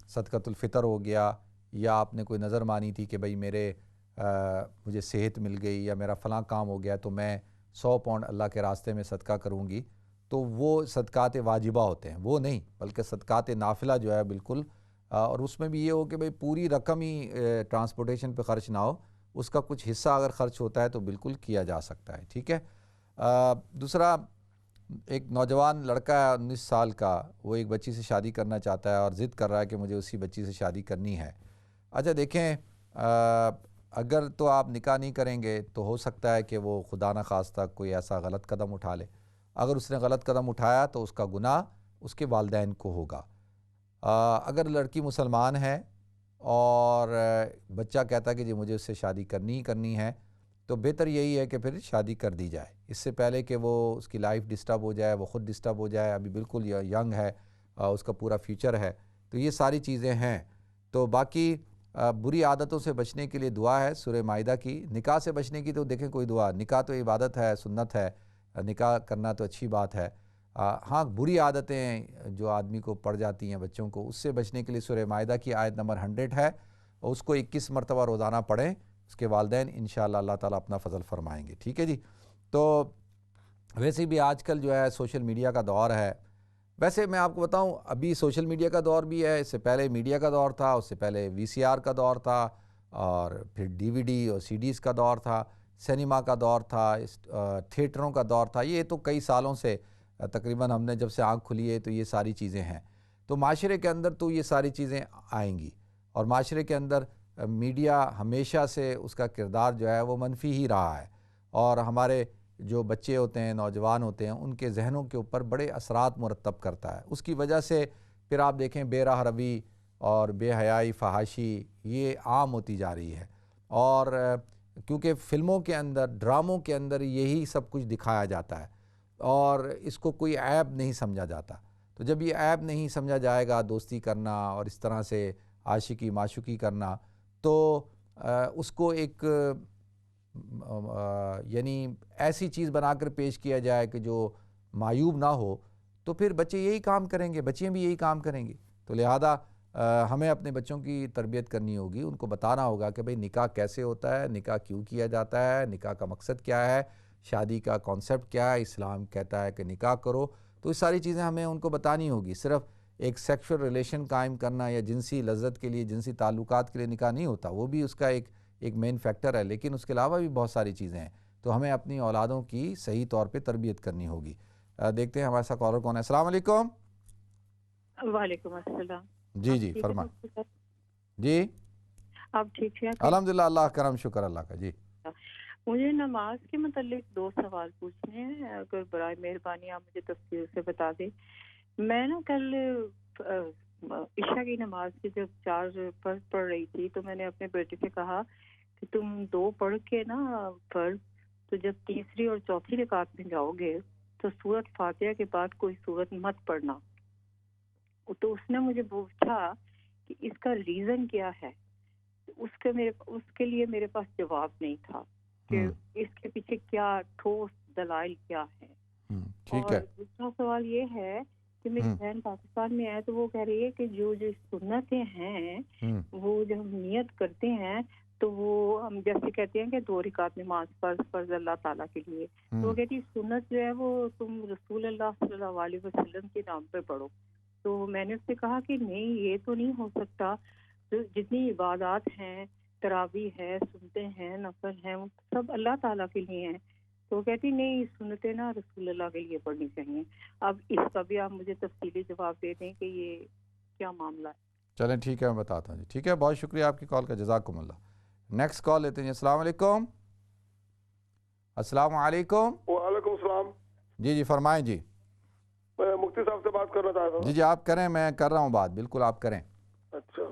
صدقۃ الفطر ہو گیا، یا آپ نے کوئی نظر مانی تھی کہ بھئی مجھے صحت مل گئی یا میرا فلاں کام ہو گیا تو میں 100 پاؤنڈ اللہ کے راستے میں صدقہ کروں گی، تو وہ صدقات واجبہ ہوتے ہیں، وہ نہیں بلکہ صدقات نافلہ جو ہے بالکل، اور اس میں بھی یہ ہو کہ بھئی پوری رقم ہی ٹرانسپورٹیشن پہ خرچ نہ ہو، اس کا کچھ حصہ اگر خرچ ہوتا ہے تو بالکل کیا جا سکتا ہے۔ ٹھیک ہے۔ دوسرا، ایک نوجوان لڑکا ہے 19 سال کا، وہ ایک بچی سے شادی کرنا چاہتا ہے اور ضد کر رہا ہے کہ مجھے اسی بچی سے شادی کرنی ہے۔ اچھا دیکھیں، اگر تو آپ نکاح نہیں کریں گے تو ہو سکتا ہے کہ وہ خدا نخواستہ کوئی ایسا غلط قدم اٹھا لے۔ اگر اس نے غلط قدم اٹھایا تو اس کا گناہ اس کے والدین کو ہوگا۔ اگر لڑکی مسلمان ہے اور بچہ کہتا ہے کہ جی مجھے اس سے شادی کرنی ہی کرنی ہے، تو بہتر یہی ہے کہ پھر شادی کر دی جائے، اس سے پہلے کہ وہ اس کی لائف ڈسٹرب ہو جائے، وہ خود ڈسٹرب ہو جائے۔ ابھی بالکل ینگ ہے، اس کا پورا فیوچر ہے، تو یہ ساری چیزیں ہیں۔ تو باقی بری عادتوں سے بچنے کے لیے دعا ہے سورہ مائدہ کی۔ نکاح سے بچنے کی تو دیکھیں کوئی دعا، نکاح تو عبادت ہے، سنت ہے، نکاح کرنا تو اچھی بات ہے۔ ہاں، بری عادتیں جو آدمی کو پڑ جاتی ہیں بچوں کو، اس سے بچنے کے لیے سورہ مائدہ کی آیت نمبر 100 ہے، اور اس کو 21 مرتبہ روزانہ پڑھیں، اس کے والدین انشاءاللہ اللہ تعالیٰ اپنا فضل فرمائیں گے۔ ٹھیک ہے جی۔ تو ویسے بھی آج کل جو ہے سوشل میڈیا کا دور ہے۔ ویسے میں آپ کو بتاؤں، ابھی سوشل میڈیا کا دور بھی ہے، اس سے پہلے میڈیا کا دور تھا، اس سے پہلے VCR کا دور تھا، اور پھر DVD اور CDs کا دور تھا، سینما کا دور تھا، تھیٹروں کا دور تھا۔ یہ تو کئی سالوں سے تقریباً ہم نے جب سے آنکھ کھلی ہے تو یہ ساری چیزیں ہیں۔ تو معاشرے کے اندر تو یہ ساری چیزیں آئیں گی، اور معاشرے کے اندر میڈیا ہمیشہ سے اس کا کردار جو ہے وہ منفی ہی رہا ہے، اور ہمارے جو بچے ہوتے ہیں، نوجوان ہوتے ہیں، ان کے ذہنوں کے اوپر بڑے اثرات مرتب کرتا ہے۔ اس کی وجہ سے پھر آپ دیکھیں بے راہ روی اور بے حیائی، فحاشی یہ عام ہوتی جا رہی ہے، اور کیونکہ فلموں کے اندر، ڈراموں کے اندر یہی سب کچھ دکھایا جاتا ہے، اور اس کو کوئی عیب نہیں سمجھا جاتا۔ تو جب یہ عیب نہیں سمجھا جائے گا، دوستی کرنا اور اس طرح سے عاشقی معشوقی کرنا، تو اس کو ایک یعنی ایسی چیز بنا کر پیش کیا جائے کہ جو معیوب نہ ہو، تو پھر بچے یہی کام کریں گے، بچیاں بھی یہی کام کریں گی۔ تو لہذا ہمیں اپنے بچوں کی تربیت کرنی ہوگی، ان کو بتانا ہوگا کہ بھئی نکاح کیسے ہوتا ہے، نکاح کیوں کیا جاتا ہے، نکاح کا مقصد کیا ہے، شادی کا کانسیپٹ کیا ہے، اسلام کہتا ہے کہ نکاح کرو۔ تو یہ ساری چیزیں ہمیں ان کو بتانی ہوگی۔ صرف ایک سیکشل ریلیشن قائم کرنا یا جنسی لذت کے لیے، جنسی تعلقات کے لیے نکاح نہیں ہوتا، وہ بھی اس کا ایک مین فیکٹر ہے، لیکن اس کے علاوہ بھی بہت ساری چیزیں ہیں۔ تو ہمیں اپنی اولادوں کی صحیح طور پہ تربیت کرنی ہوگی۔ دیکھتے ہیں ہمارے ساتھ کالر کون ہے. السلام علیکم. وعلیکم السلام. جی جی فرمائیں. جی آپ ٹھیک ہیں؟ الحمدللہ اللہ کرم شکر اللہ کا. جی مجھے نماز کے متعلق 2 سوال پوچھنے ہیں، اگر برائے مہربانی آپ مجھے تفصیل سے بتا دیں. میں نا کل عشاء کی نماز کی جب 4 فرض پڑھ رہی تھی تو میں نے اپنے بیٹے سے کہا کہ تم 2 پڑھ کے نا فرض، تو جب تیسری اور چوتھی رکعت میں جاؤ گے تو سورۃ فاتحہ کے بعد کوئی سورت مت پڑھنا. تو اس نے مجھے پوچھا کہ اس کا ریزن کیا ہے. اس کے لیے میرے پاس جواب نہیں تھا کہ اس کے پیچھے کیا ٹھوس دلائل کیا ہے. اور دوسرا سوال یہ ہے کہ میری بہن پاکستان میں ہے تو وہ کہہ رہی ہے کہ جو سنتیں ہیں وہ جب ہم نیت کرتے ہیں تو وہ ہم جیسے کہتے ہیں کہ 2 رکعت نماز فرض اللہ تعالیٰ کے لیے، تو وہ کہتی سنت جو ہے وہ تم رسول اللہ صلی اللہ علیہ وسلم کے نام پہ پڑھو. تو میں نے اس سے کہا کہ نہیں یہ تو نہیں ہو سکتا، جتنی عبادات ہیں، تراویح ہے، سنتے ہیں، نفل ہیں، وہ سب اللہ تعالیٰ کے لیے ہیں. تو وہ کہتی نہیں سنتیں نا رسول اللہ کے لیے پڑھنی چاہیے. اب اس کا بھی آپ مجھے تفصیلی جواب دے دیں کہ یہ کیا معاملہ ہے. چلیں ٹھیک ہے میں بتاتا ہوں. جی ٹھیک ہے، بہت شکریہ آپ کی کال کا، جزاکم اللہ. نیکسٹ کال لیتے ہیں. السلام علیکم. السلام علیکم. وعلیکم السلام. جی جی فرمائیں. جی میں مفتی صاحب سے بات کرنا چاہتا ہوں. جی جی آپ کریں، میں کر رہا ہوں بات، بالکل آپ کریں. اچھا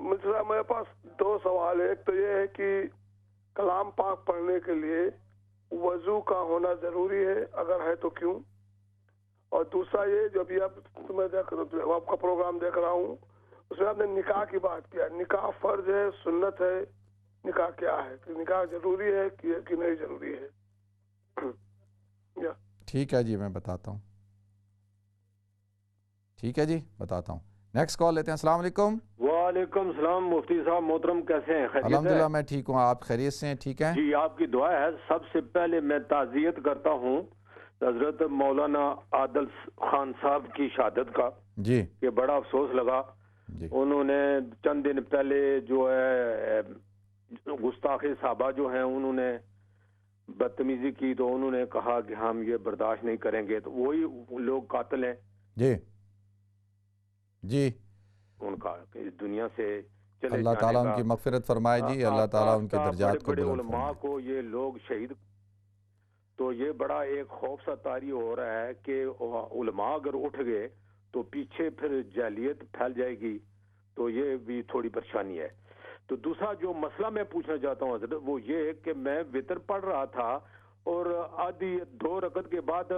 مفتی صاحب میرے پاس 2 سوال ہے. ایک تو یہ ہے کہ کلام پاک پڑھنے کے لیے وضو کا ہونا ضروری ہے، اگر ہے تو کیوں؟ اور دوسرا یہ جو ابھی آپ کا پروگرام دیکھ رہا ہوں اس میں آپ نے نکاح کی بات کیا. نکاح فرض ہے، سنت ہے، نکاح کیا ہے؟ کہ نکاح ضروری ہے کہ نہیں ضروری ہے؟ ٹھیک ہے جی میں بتاتا ہوں. ٹھیک ہے جی بتاتا ہوں. نیکسٹ کال لیتے ہیں. السلام علیکم. وعلیکم السلام. مفتی صاحب محترم کیسے ہیں؟ خیریت ہے؟ الحمدللہ میں ٹھیک ہوں، آپ خیریت سے ہیں؟ ٹھیک ہے جی آپ کی دعا ہے. سب سے پہلے میں تعزیت کرتا ہوں حضرت مولانا عادل خان صاحب کی شہادت کا. جی کہ بڑا افسوس لگا. جی انہوں نے چند دن پہلے جو ہے گستاخ صحابہ جو ہیں انہوں نے بدتمیزی کی، تو انہوں نے کہا کہ ہم یہ برداشت نہیں کریں گے. تو وہی لوگ قاتل ہیں. جی جی ان کا اس دنیا سے چلے اللہ تعالیٰ ان کی مغفرت فرمائے. جی اللہ تعالیٰ ان کے درجات کو بڑے بلند علماء فرمائے. کو یہ لوگ شہید. تو یہ بڑا ایک خوف سا طاری ہو رہا ہے کہ علماء اگر اٹھ گئے تو پیچھے پھر جاہلیت پھیل جائے گی. تو یہ بھی تھوڑی پریشانی ہے. تو دوسرا جو مسئلہ میں پوچھنا چاہتا ہوں حضرت وہ یہ کہ میں وتر پڑھ رہا تھا اور آدھی 2 رکعت کے بعد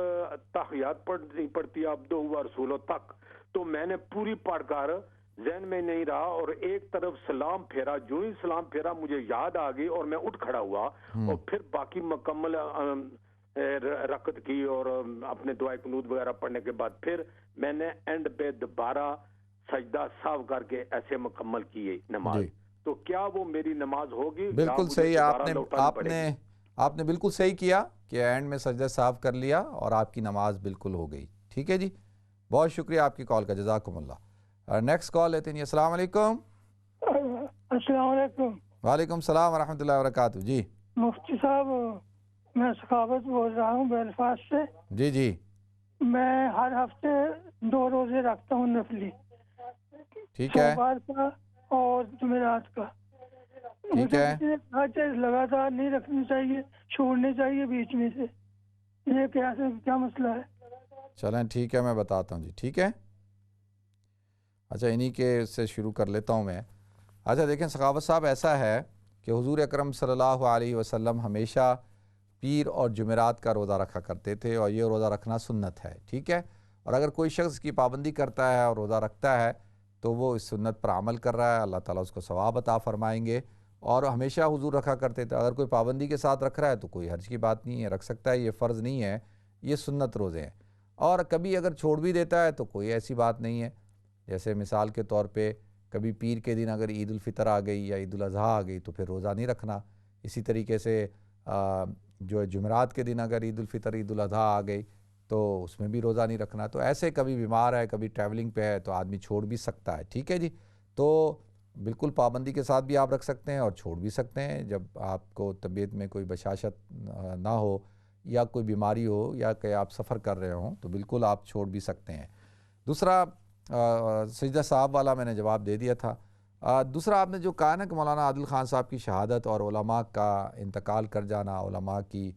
تحیات پڑھنی پڑتی عبدہ و رسولہ تک. تو میں نے پوری پڑھ کر ذہن میں نہیں رہا اور ایک طرف سلام پھیرا. جو ہی سلام پھیرا مجھے یاد آ گئی اور میں اٹھ کھڑا ہوا اور پھر باقی مکمل رکعت کی اور اپنے دعائے قنوت وغیرہ پڑھنے کے بعد پھر میں نے اینڈ پہ دوبارہ سجدہ ساو کر کے ایسے مکمل کی نماز. تو کیا وہ میری نماز ہوگی؟ بالکل صحیح. آپ نے بالکل صحیح کیا کہ اینڈ میں سجدہ صاف کر لیا اور آپ کی نماز بالکل ہو گئی. ٹھیک ہے جی بہت شکریہ آپ کی کال کا، جزاکم اللہ. نیکسٹ کال لیتے ہیں. السلام علیکم. السلام علیکم. وعلیکم السلام ورحمۃ اللہ وبرکاتہ. جی مفتی صاحب میں سخاوت بول رہا ہوں بیلفاسٹ سے. جی جی میں ہر ہفتے 2 روزے رکھتا ہوں نفلی. ٹھیک ہے. سوموار کا اور جمعرات کا. ٹھیک ہے. لگاتار نہیں رکھنی چاہیے، چھوڑنے چاہیے بیچ میں سے. یہ کیا مسئلہ ہے؟ چلیں ٹھیک ہے میں بتاتا ہوں. جی ٹھیک ہے. اچھا انہی کے سے شروع کر لیتا ہوں میں. اچھا دیکھیں سخاوت صاحب، ایسا ہے کہ حضور اکرم صلی اللہ علیہ وسلم ہمیشہ پیر اور جمعرات کا روزہ رکھا کرتے تھے اور یہ روزہ رکھنا سنت ہے. ٹھیک ہے. اور اگر کوئی شخص کی پابندی کرتا ہے اور روزہ رکھتا ہے تو وہ اس سنت پر عمل کر رہا ہے، اللہ تعالیٰ اس کو ثواب عطا فرمائیں گے. اور ہمیشہ حضور رکھا کرتے تھے. اگر کوئی پابندی کے ساتھ رکھ رہا ہے تو کوئی حرج کی بات نہیں ہے، رکھ سکتا ہے. یہ فرض نہیں ہے، یہ سنت روزے ہیں. اور کبھی اگر چھوڑ بھی دیتا ہے تو کوئی ایسی بات نہیں ہے. جیسے مثال کے طور پہ کبھی پیر کے دن اگر عید الفطر آ گئی یا عید الاضحیٰ آ گئی تو پھر روزہ نہیں رکھنا. اسی طریقے سے جو جمعرات کے دن اگر عید الفطر عید الاضحیٰ آ گئی تو اس میں بھی روزہ نہیں رکھنا. تو ایسے کبھی بیمار ہے، کبھی ٹریولنگ پہ ہے تو آدمی چھوڑ بھی سکتا ہے. ٹھیک ہے جی. تو بالکل پابندی کے ساتھ بھی آپ رکھ سکتے ہیں اور چھوڑ بھی سکتے ہیں جب آپ کو طبیعت میں کوئی بشاشت نہ ہو یا کوئی بیماری ہو یا کہ آپ سفر کر رہے ہوں تو بالکل آپ چھوڑ بھی سکتے ہیں۔ دوسرا سجدہ صاحب والا میں نے جواب دے دیا تھا۔ دوسرا آپ نے جو کہا نا کہ مولانا عادل خان صاحب کی شہادت اور علماء کا انتقال کر جانا، علماء کی،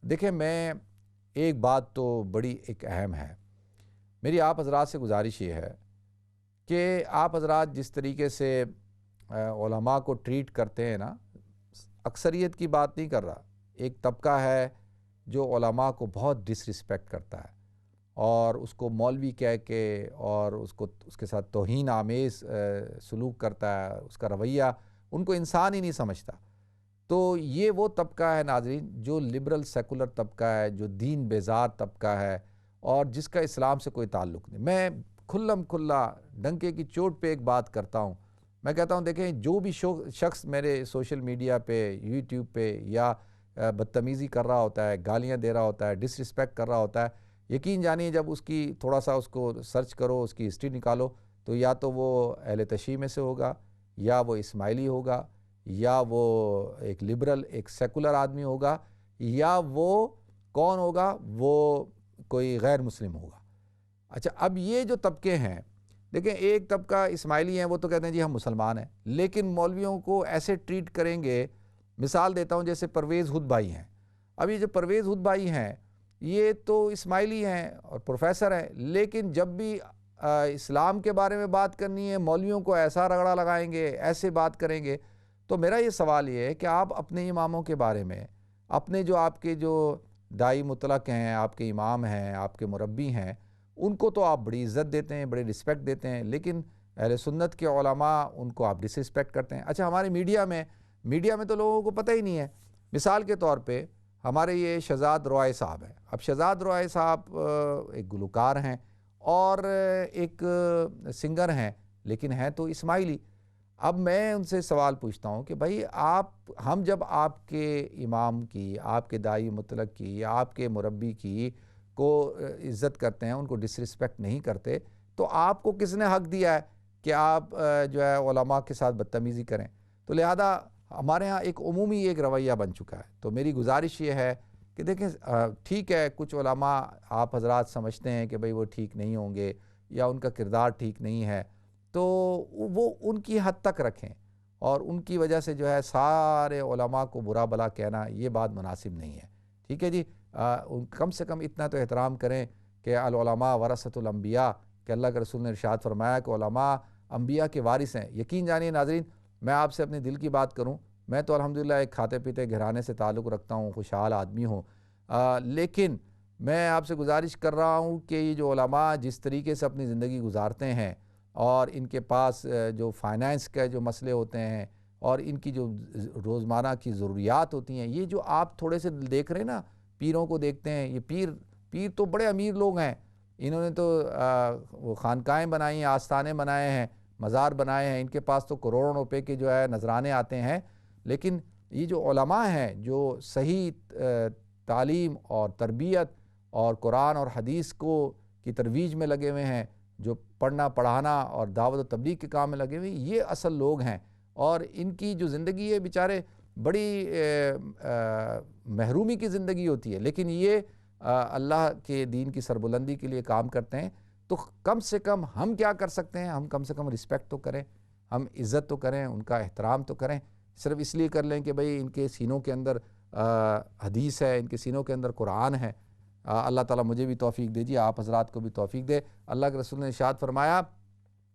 دیکھیں میں ایک بات تو بڑی ایک اہم ہے، میری آپ حضرات سے گزارش یہ ہے کہ آپ حضرات جس طریقے سے علماء کو ٹریٹ کرتے ہیں نا، اکثریت کی بات نہیں کر رہا، ایک طبقہ ہے جو علماء کو بہت ڈس رسپیکٹ کرتا ہے اور اس کو مولوی کہہ کے اور اس کے ساتھ توہین آمیز سلوک کرتا ہے، اس کا رویہ ان کو انسان ہی نہیں سمجھتا۔ تو یہ وہ طبقہ ہے ناظرین جو لبرل سیکولر طبقہ ہے، جو دین بیزار طبقہ ہے اور جس کا اسلام سے کوئی تعلق نہیں۔ میں کھلم کھلا ڈنکے کی چوٹ پہ ایک بات کرتا ہوں، میں کہتا ہوں دیکھیں جو بھی شخص میرے سوشل میڈیا پہ، یوٹیوب پہ یا بدتمیزی کر رہا ہوتا ہے، گالیاں دے رہا ہوتا ہے، ڈس رسپیکٹ کر رہا ہوتا ہے، یقین جانیے جب اس کی تھوڑا سا اس کو سرچ کرو، اس کی ہسٹری نکالو، تو یا تو وہ اہل تشیع میں سے ہوگا، یا وہ اسماعیلی ہوگا، یا وہ ایک لبرل ایک سیکولر آدمی ہوگا، یا وہ کون ہوگا، وہ کوئی غیر مسلم ہوگا۔ اچھا اب یہ جو طبقے ہیں، دیکھیں ایک طبقہ اسماعیلی ہیں، وہ تو کہتے ہیں جی ہم مسلمان ہیں، لیکن مولویوں کو ایسے ٹریٹ کریں گے، مثال دیتا ہوں جیسے پرویز ہد بھائی ہیں۔ اب یہ جو پرویز ہد بھائی ہیں یہ تو اسماعیلی ہیں اور پروفیسر ہیں، لیکن جب بھی اسلام کے بارے میں بات کرنی ہے مولویوں کو ایسا رگڑا لگائیں گے، ایسے بات کریں گے۔ تو میرا یہ سوال یہ ہے کہ آپ اپنے اماموں کے بارے میں، اپنے جو آپ کے جو داعی مطلق ہیں، آپ کے امام ہیں، آپ کے مربی ہیں، ان کو تو آپ بڑی عزت دیتے ہیں، بڑی رسپیکٹ دیتے ہیں، لیکن اہل سنت کے علماء ان کو آپ ڈس رسپیکٹ کرتے ہیں۔ اچھا ہمارے میڈیا میں تو لوگوں کو پتہ ہی نہیں ہے۔ مثال کے طور پہ ہمارے یہ شہزاد روائے صاحب ہیں۔ اب شہزاد روائے صاحب ایک گلوکار ہیں اور ایک سنگر ہیں، لیکن ہیں تو اسماعیلی۔ اب میں ان سے سوال پوچھتا ہوں کہ بھائی ہم جب آپ کے امام کی، آپ کے داعی مطلق کی یا آپ کے مربی کی کو عزت کرتے ہیں، ان کو ڈس رسپیکٹ نہیں کرتے، تو آپ کو کس نے حق دیا ہے کہ آپ جو ہے علماء کے ساتھ بدتمیزی کریں؟ تو لہذا ہمارے ہاں ایک عمومی ایک رویہ بن چکا ہے۔ تو میری گزارش یہ ہے کہ دیکھیں ٹھیک ہے کچھ علماء آپ حضرات سمجھتے ہیں کہ بھئی وہ ٹھیک نہیں ہوں گے یا ان کا کردار ٹھیک نہیں ہے، تو وہ ان کی حد تک رکھیں، اور ان کی وجہ سے جو ہے سارے علماء کو برا بلا کہنا یہ بات مناسب نہیں ہے۔ ٹھیک ہے جی، کم سے کم اتنا تو احترام کریں کہ العلماء ورثۃ الانبیاء، کہ اللہ کے رسول نے ارشاد فرمایا کہ علماء انبیاء کے وارث ہیں۔ یقین جانیے ناظرین، میں آپ سے اپنے دل کی بات کروں، میں تو الحمدللہ ایک کھاتے پیتے گھرانے سے تعلق رکھتا ہوں، خوشحال آدمی ہوں، لیکن میں آپ سے گزارش کر رہا ہوں کہ یہ جو علماء جس طریقے سے اپنی زندگی گزارتے ہیں اور ان کے پاس جو فائنانس کے جو مسئلے ہوتے ہیں اور ان کی جو روزمرہ کی ضروریات ہوتی ہیں، یہ جو آپ تھوڑے سے دیکھ رہے ہیں نا، پیروں کو دیکھتے ہیں، یہ پیر تو بڑے امیر لوگ ہیں، انہوں نے تو وہ خانقاہیں بنائی ہیں، آستانے بنائے ہیں، مزار بنائے ہیں، ان کے پاس تو کروڑوں روپے کے جو ہے نذرانے آتے ہیں، لیکن یہ جو علماء ہیں جو صحیح تعلیم اور تربیت اور قرآن اور حدیث کی ترویج میں لگے ہوئے ہیں، جو پڑھنا پڑھانا اور دعوت و تبلیغ کے کام میں لگے ہوئے ہیں، یہ اصل لوگ ہیں، اور ان کی جو زندگی ہے بیچارے بڑی محرومی کی زندگی ہوتی ہے، لیکن یہ اللہ کے دین کی سربلندی کے لیے کام کرتے ہیں۔ تو کم سے کم ہم کیا کر سکتے ہیں؟ ہم کم سے کم رسپیکٹ تو کریں، ہم عزت تو کریں، ان کا احترام تو کریں۔ صرف اس لیے کر لیں کہ بھئی ان کے سینوں کے اندر حدیث ہے، ان کے سینوں کے اندر قرآن ہے۔ اللہ تعالیٰ مجھے بھی توفیق دیجیے، آپ حضرات کو بھی توفیق دے۔ اللہ کے رسول نے ارشاد فرمایا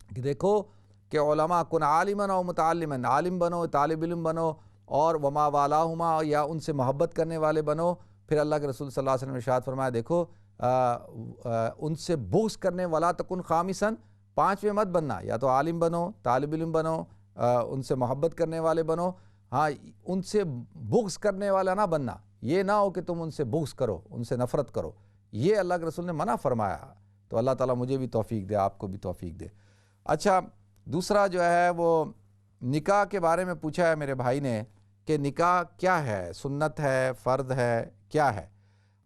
کہ دیکھو کہ علماء کن عالماً او متعلماً، عالم بنو، طالب علم بنو، اور وما والاہما، یا ان سے محبت کرنے والے بنو۔ پھر اللہ کے رسول صلی اللہ علیہ وسلم نے ارشاد فرمایا دیکھو ان سے بغض کرنے والا تکن خامساً، پانچویں مت بننا، یا تو عالم بنو، طالب علم بنو، ان سے محبت کرنے والے بنو، ہاں ان سے بغض کرنے والا نہ بننا، یہ نہ ہو کہ تم ان سے بغض کرو، ان سے نفرت کرو، یہ اللہ کے رسول نے منع فرمایا۔ تو اللہ تعالیٰ مجھے بھی توفیق دے، آپ کو بھی توفیق دے۔ اچھا دوسرا جو ہے وہ نکاح کے بارے میں پوچھا ہے میرے بھائی نے کہ نکاح کیا ہے، سنت ہے، فرض ہے، کیا ہے؟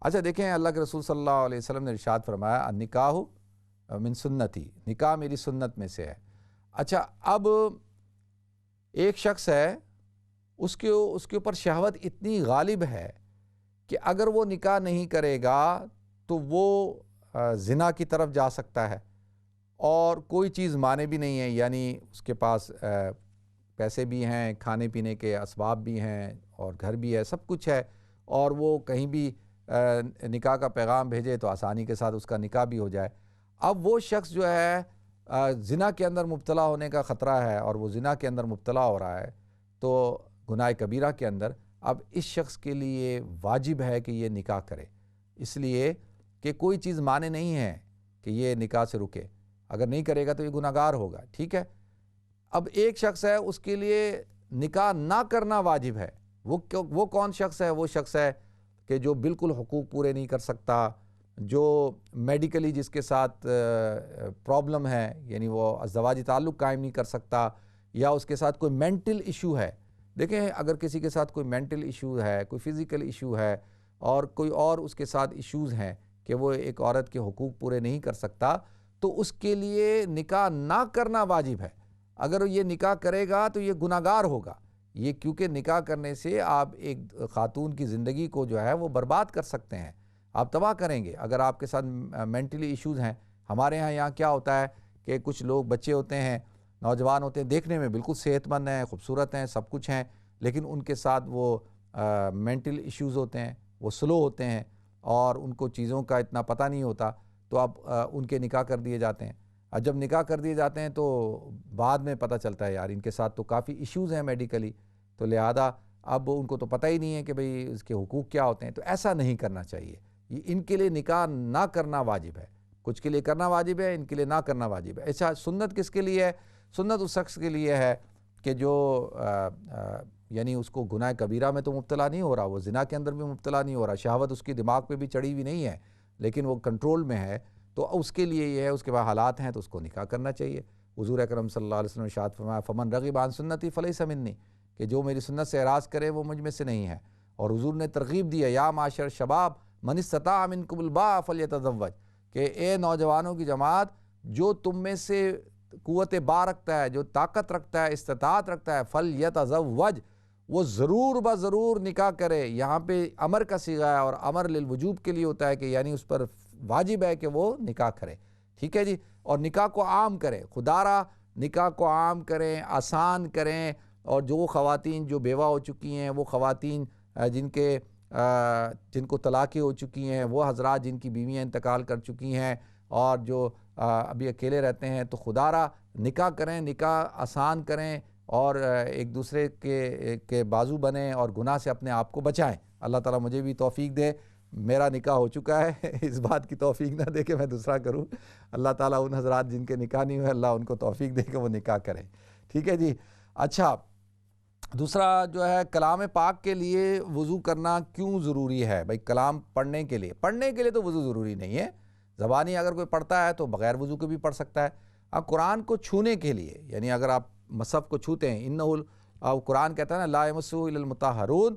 اچھا دیکھیں اللہ کے رسول صلی اللہ علیہ وسلم نے ارشاد فرمایا النکاح من سنتی، نکاح میری سنت میں سے ہے۔ اچھا اب ایک شخص ہے، اس کے اوپر شہوت اتنی غالب ہے کہ اگر وہ نکاح نہیں کرے گا تو وہ زنا کی طرف جا سکتا ہے اور کوئی چیز مانے بھی نہیں ہے، یعنی اس کے پاس پیسے بھی ہیں، کھانے پینے کے اسباب بھی ہیں اور گھر بھی ہے، سب کچھ ہے، اور وہ کہیں بھی نکاح کا پیغام بھیجے تو آسانی کے ساتھ اس کا نکاح بھی ہو جائے۔ اب وہ شخص جو ہے زنا کے اندر مبتلا ہونے کا خطرہ ہے اور وہ زنا کے اندر مبتلا ہو رہا ہے تو گناہ کبیرہ کے اندر، اب اس شخص کے لیے واجب ہے کہ یہ نکاح کرے، اس لیے کہ کوئی چیز مانے نہیں ہے کہ یہ نکاح سے رکے، اگر نہیں کرے گا تو یہ گناہگار ہوگا، ٹھیک ہے۔ اب ایک شخص ہے اس کے لیے نکاح نہ کرنا واجب ہے، وہ کون شخص ہے؟ وہ شخص ہے کہ جو بالکل حقوق پورے نہیں کر سکتا، جو میڈیکلی جس کے ساتھ پرابلم ہے، یعنی وہ ازدواجی تعلق قائم نہیں کر سکتا، یا اس کے ساتھ کوئی مینٹل ایشو ہے۔ دیکھیں اگر کسی کے ساتھ کوئی مینٹل ایشو ہے، کوئی فزیکل ایشو ہے اور کوئی اور اس کے ساتھ ایشوز ہیں کہ وہ ایک عورت کے حقوق پورے نہیں کر سکتا، تو اس کے لیے نکاح نہ کرنا واجب ہے۔ اگر یہ نکاح کرے گا تو یہ گناہگار ہوگا، یہ کیونکہ نکاح کرنے سے آپ ایک خاتون کی زندگی کو جو ہے وہ برباد کر سکتے ہیں، آپ تباہ کریں گے۔ اگر آپ کے ساتھ مینٹلی ایشوز ہیں، ہمارے یہاں کیا ہوتا ہے کہ کچھ لوگ بچے ہوتے ہیں، نوجوان ہوتے ہیں، دیکھنے میں بالکل صحت مند ہیں، خوبصورت ہیں، سب کچھ ہیں، لیکن ان کے ساتھ وہ مینٹل ایشوز ہوتے ہیں، وہ سلو ہوتے ہیں اور ان کو چیزوں کا اتنا پتہ نہیں ہوتا، تو اب ان کے نکاح کر دیے جاتے ہیں۔ اور جب نکاح کر دیے جاتے ہیں تو بعد میں پتہ چلتا ہے یار ان کے ساتھ تو کافی ایشوز ہیں میڈیکلی، تو لہذا اب ان کو تو پتہ ہی نہیں ہے کہ بھئی اس کے حقوق کیا ہوتے ہیں، تو ایسا نہیں کرنا چاہیے۔ ان کے لیے نکاح نہ کرنا واجب ہے، کچھ کے لیے کرنا واجب ہے، ان کے لیے نہ کرنا واجب ہے۔ اچھا، سنت کس کے لیے ہے؟ سنت اس شخص کے لیے ہے کہ جو یعنی اس کو گناہ کبیرہ میں تو مبتلا نہیں ہو رہا، وہ زنا کے اندر بھی مبتلا نہیں ہو رہا، شہوت اس کی دماغ پہ بھی چڑھی ہوئی نہیں ہے، لیکن وہ کنٹرول میں ہے، تو اس کے لیے یہ ہے، اس کے بعد حالات ہیں تو اس کو نکاح کرنا چاہیے۔ حضور اکرم صلی اللہ علیہ وسلم نے ارشاد فرمایا فمن رغب عن سنتی فلیس منی، کہ جو میری سنت سے اعراض کرے وہ مجھ میں سے نہیں ہے۔ اور حضور نے ترغیب دی ہے یا معاشر شباب من استطاع منکم الباء فلیتزوج، کہ اے نوجوانوں کی جماعت، جو تم میں سے قوت باء رکھتا ہے، جو طاقت رکھتا ہے، استطاعت رکھتا ہے، فلیتزوج، وہ ضرور ضرور نکاح کرے۔ یہاں پہ امر کا صیغہ ہے اور امر للوجوب کے لیے ہوتا ہے کہ یعنی اس پر واجب ہے کہ وہ نکاح کرے، ٹھیک ہے جی۔ اور نکاح کو عام کریں، خدا را نکاح کو عام کریں، آسان کریں، اور جو خواتین جو بیوہ ہو چکی ہیں، وہ خواتین جن کو طلاقیں ہو چکی ہیں، وہ حضرات جن کی بیویاں انتقال کر چکی ہیں اور جو ابھی اکیلے رہتے ہیں، تو خدا را نکاح کریں، نکاح آسان کریں اور ایک دوسرے کے بازو بنیں اور گناہ سے اپنے آپ کو بچائیں۔ اللہ تعالیٰ مجھے بھی توفیق دے، میرا نکاح ہو چکا ہے، اس بات کی توفیق نہ دے کہ میں دوسرا کروں۔ اللہ تعالیٰ ان حضرات جن کے نکاح نہیں ہوئے، اللہ ان کو توفیق دے کہ وہ نکاح کریں، ٹھیک ہے جی۔ اچھا، دوسرا جو ہے کلام پاک کے لیے وضو کرنا کیوں ضروری ہے؟ بھائی کلام پڑھنے کے لیے تو وضو ضروری نہیں ہے، زبانی اگر کوئی پڑھتا ہے تو بغیر وضو کے بھی پڑھ سکتا ہے۔ اب قرآن کو چھونے کے لیے، یعنی اگر آپ مصحف کو چھوتے ہیں، قرآن کہتا ہے نا لا یمسہ الا المطہرون،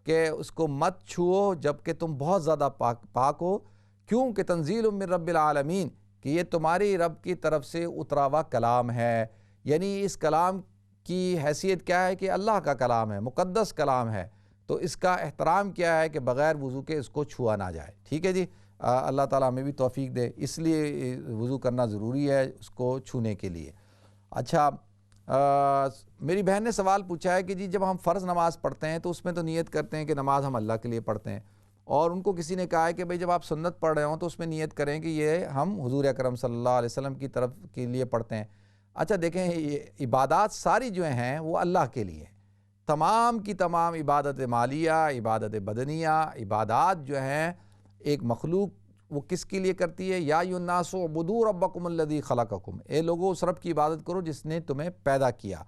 کہ اس کو مت چھوؤ جب کہ تم بہت زیادہ پاک ہو، کیوں کہ تنزیل من رب العالمین، کہ یہ تمہاری رب کی طرف سے اترا ہوا کلام ہے، یعنی اس کلام کی حیثیت کیا ہے کہ اللہ کا کلام ہے، مقدس کلام ہے، تو اس کا احترام کیا ہے کہ بغیر وضو کے اس کو چھوا نہ جائے، ٹھیک ہے جی۔ اللہ تعالیٰ ہمیں بھی توفیق دے، اس لیے وضو کرنا ضروری ہے اس کو چھونے کے لیے۔ اچھا، میری بہن نے سوال پوچھا ہے کہ جی جب ہم فرض نماز پڑھتے ہیں تو اس میں تو نیت کرتے ہیں کہ نماز ہم اللہ کے لیے پڑھتے ہیں، اور ان کو کسی نے کہا ہے کہ بھئی جب آپ سنت پڑھ رہے ہوں تو اس میں نیت کریں کہ یہ ہم حضور اکرم صلی اللہ علیہ وسلم کی طرف کے لیے پڑھتے ہیں۔ اچھا دیکھیں، یہ عبادات ساری جو ہیں وہ اللہ کے لیے، تمام کی تمام عبادت مالیہ، عبادت بدنیہ، عبادات جو ہیں ایک مخلوق وہ کس کے لیے کرتی ہے؟ یا ایھا الناس اعبدوا ربکم الذی خلقکم، اے لوگو اس رب کی عبادت کرو جس نے تمہیں پیدا کیا۔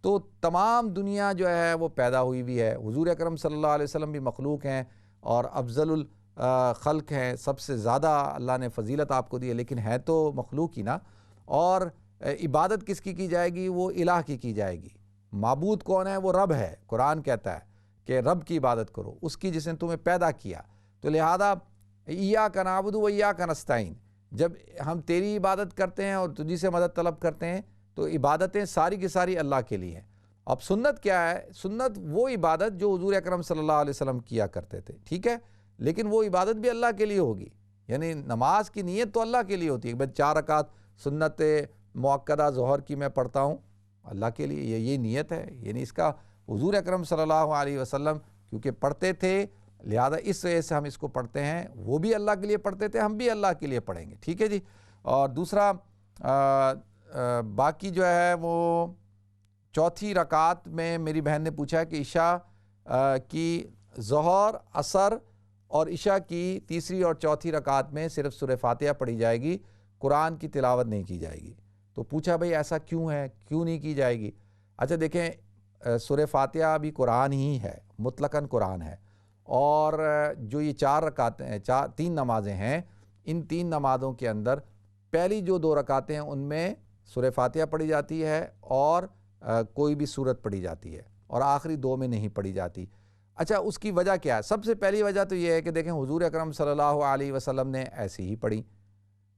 تو تمام دنیا جو ہے وہ پیدا ہوئی بھی ہے، حضور اکرم صلی اللہ علیہ وسلم بھی مخلوق ہیں اور افضل الخلق ہیں، سب سے زیادہ اللہ نے فضیلت آپ کو دی ہے، لیکن ہے تو مخلوق ہی نا۔ اور عبادت کس کی جائے گی؟ وہ الہ کی جائے گی۔ معبود کون ہے؟ وہ رب ہے۔ قرآن کہتا ہے کہ رب کی عبادت کرو، اس کی جس نے تمہیں پیدا کیا۔ تو لہذا ایاک نعبد و ایاک نستعین، جب ہم تیری عبادت کرتے ہیں اور تجھی سے مدد طلب کرتے ہیں تو عبادتیں ساری کی ساری اللہ کے لیے ہیں۔ اب سنت کیا ہے؟ سنت وہ عبادت جو حضور اکرم صلی اللہ علیہ وسلم کیا کرتے تھے، ٹھیک ہے، لیکن وہ عبادت بھی اللہ کے لیے ہوگی، یعنی نماز کی نیت تو اللہ کے لیے ہوتی ہے. بس 4 رکعت سنت مؤکدہ ظہر کی میں پڑھتا ہوں اللہ کے لیے، یہ نیت ہے. یعنی اس کا حضور اکرم صلی اللہ علیہ وسلم کیونکہ پڑھتے تھے، لہذا اس وجہ سے ہم اس کو پڑھتے ہیں. وہ بھی اللہ کے لیے پڑھتے تھے، ہم بھی اللہ کے لیے پڑھیں گے. ٹھیک ہے جی. اور دوسرا باقی جو ہے وہ چوتھی رکعت میں میری بہن نے پوچھا ہے کہ عشاء کی ظہر، عصر اور عشاء کی تیسری اور چوتھی رکعت میں صرف سورہ فاتحہ پڑھی جائے گی، قرآن کی تلاوت نہیں کی جائے گی. تو پوچھا بھئی ایسا کیوں ہے، کیوں نہیں کی جائے گی؟ اچھا دیکھیں، سورہ فاتحہ بھی قرآن ہی ہے، مطلقاً قرآن ہے. اور جو یہ 4 رکعتیں ہیں، 3 نمازیں ہیں، ان 3 نمازوں کے اندر پہلی جو 2 رکعتیں ہیں ان میں سورہ فاتحہ پڑھی جاتی ہے اور کوئی بھی سورت پڑھی جاتی ہے، اور آخری 2 میں نہیں پڑھی جاتی. اچھا اس کی وجہ کیا ہے؟ سب سے پہلی وجہ تو یہ ہے کہ دیکھیں حضور اکرم صلی اللہ علیہ وسلم نے ایسے ہی پڑھی.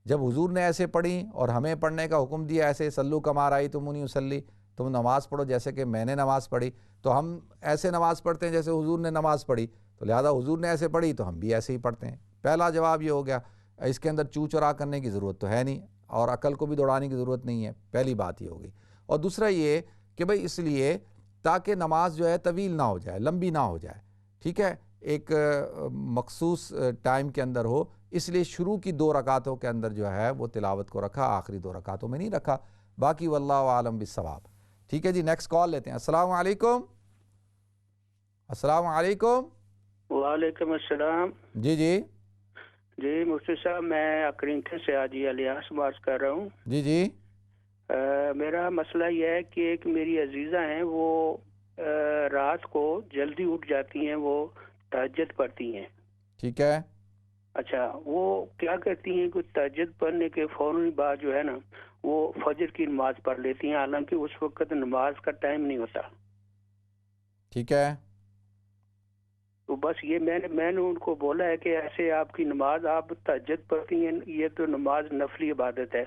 جب حضور نے ایسے پڑھی اور ہمیں پڑھنے کا حکم دیا ایسے، سلو کما رأیتمونی اصلی، تم نماز پڑھو جیسے کہ میں نے نماز پڑھی، تو ہم ایسے نماز پڑھتے ہیں جیسے حضور نے نماز پڑھی، تو لہذا حضور نے ایسے پڑھی تو ہم بھی ایسے ہی پڑھتے ہیں. پہلا جواب یہ ہو گیا. اس کے اندر چو چرا کرنے کی ضرورت تو ہے نہیں، اور عقل کو بھی دوڑانے کی ضرورت نہیں ہے. پہلی بات یہ ہوگی. اور دوسرا یہ کہ بھئی اس لیے تاکہ نماز جو ہے طویل نہ ہو جائے، لمبی نہ ہو جائے، ٹھیک ہے، ایک مخصوص ٹائم کے اندر ہو، اس لیے شروع کی 2 رکعتوں کے اندر جو ہے وہ تلاوت کو رکھا، آخری 2 رکعتوں میں نہیں رکھا. باقی واللہ عالم بالصواب. ٹھیک ہے جی. نیکسٹ کال لیتے ہیں. السلام علیکم. السلام علیکم. وعلیکم السلام. جی جی جی مفتی صاحب، میں اکرینٹے سے حاجی الیاس بات کر رہا ہوں. جی جی میرا مسئلہ یہ ہے کہ ایک میری عزیزہ ہیں، وہ رات کو جلدی اٹھ جاتی ہیں، وہ تہجد پڑھتی ہیں. ٹھیک ہے. اچھا، وہ کیا کرتی ہیں کہ تہجد پڑھنے کے فوراً بعد جو ہے نا وہ فجر کی نماز پڑھ لیتی ہیں، حالانکہ اس وقت نماز کا ٹائم نہیں ہوتا. ٹھیک ہے. تو بس یہ میں نے ان کو بولا ہے کہ ایسے آپ کی نماز، آپ تہجد پڑھتی ہیں، یہ تو نماز نفلی عبادت ہے،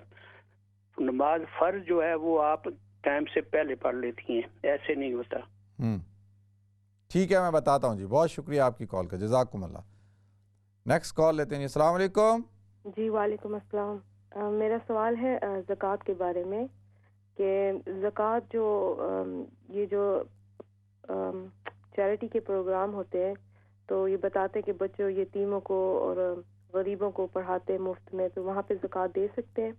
نماز فرض جو ہے وہ آپ ٹائم سے پہلے پڑھ لیتی ہیں، ایسے نہیں ہوتا. ٹھیک ہے، میں بتاتا ہوں جی. بہت شکریہ آپ کی کال کا، جزاکم اللہ. نیکسٹ کال لیتے ہیں. السلام علیکم. جی وعلیکم السلام. میرا سوال ہے زکوٰۃ کے بارے میں، کہ زکوٰۃ جو یہ جو چیریٹی کے پروگرام ہوتے ہیں تو یہ بتاتے ہیں کہ بچوں یتیموں کو اور غریبوں کو پڑھاتے مفت میں، تو وہاں پہ زکوٰۃ دے سکتے ہیں؟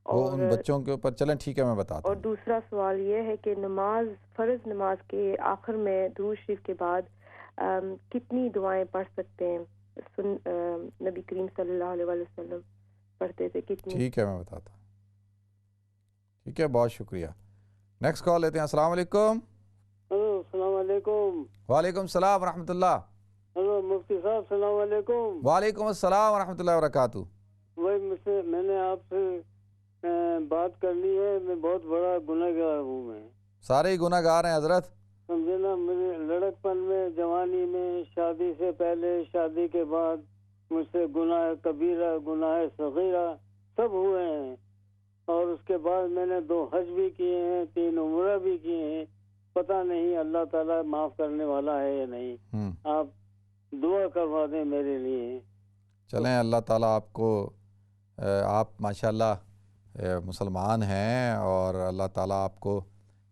اور ان بچوں کے اوپر چلیں ٹھیک ہے میں بتاتا ہوں. اور دوسرا سوال یہ ہے کہ نماز، فرض نماز کے آخر میں درود شریف کے بعد کتنی دعائیں پڑھ سکتے ہیں؟ نبی کریم صلی اللہ علیہ وسلم پڑھتے تھے کتنی؟ ٹھیک ہے میں بتاتا ہوں. ٹھیک ہے، بہت شکریہ. نیکسٹ کال لیتے ہیں. السلام علیکم. السلام علیکم. وعلیکم السلام ورحمۃ اللہ. ہلو مفتی صاحب، السلام علیکم. وعلیکم السلام ورحمۃ اللہ وبرکاتہ. میں نے آپ سے بات کرنی ہے. میں بہت بڑا گناہ گار ہوں. میں سارے ہی گناہ گار ہیں حضرت، سمجھے نا. میرے لڑکپن میں، جوانی میں، شادی سے پہلے، شادی کے بعد مجھ سے گناہ کبیرہ، گناہ صغیرہ سب ہوئے ہیں. اور اس کے بعد میں نے 2 حج بھی کیے ہیں، 3 عمرہ بھی کیے ہیں. پتہ نہیں اللہ تعالیٰ معاف کرنے والا ہے یا نہیں. آپ دعا کروا دیں میرے لیے. چلیں اللہ تعالیٰ آپ کو، آپ ماشاءاللہ مسلمان ہیں، اور اللہ تعالیٰ آپ کو،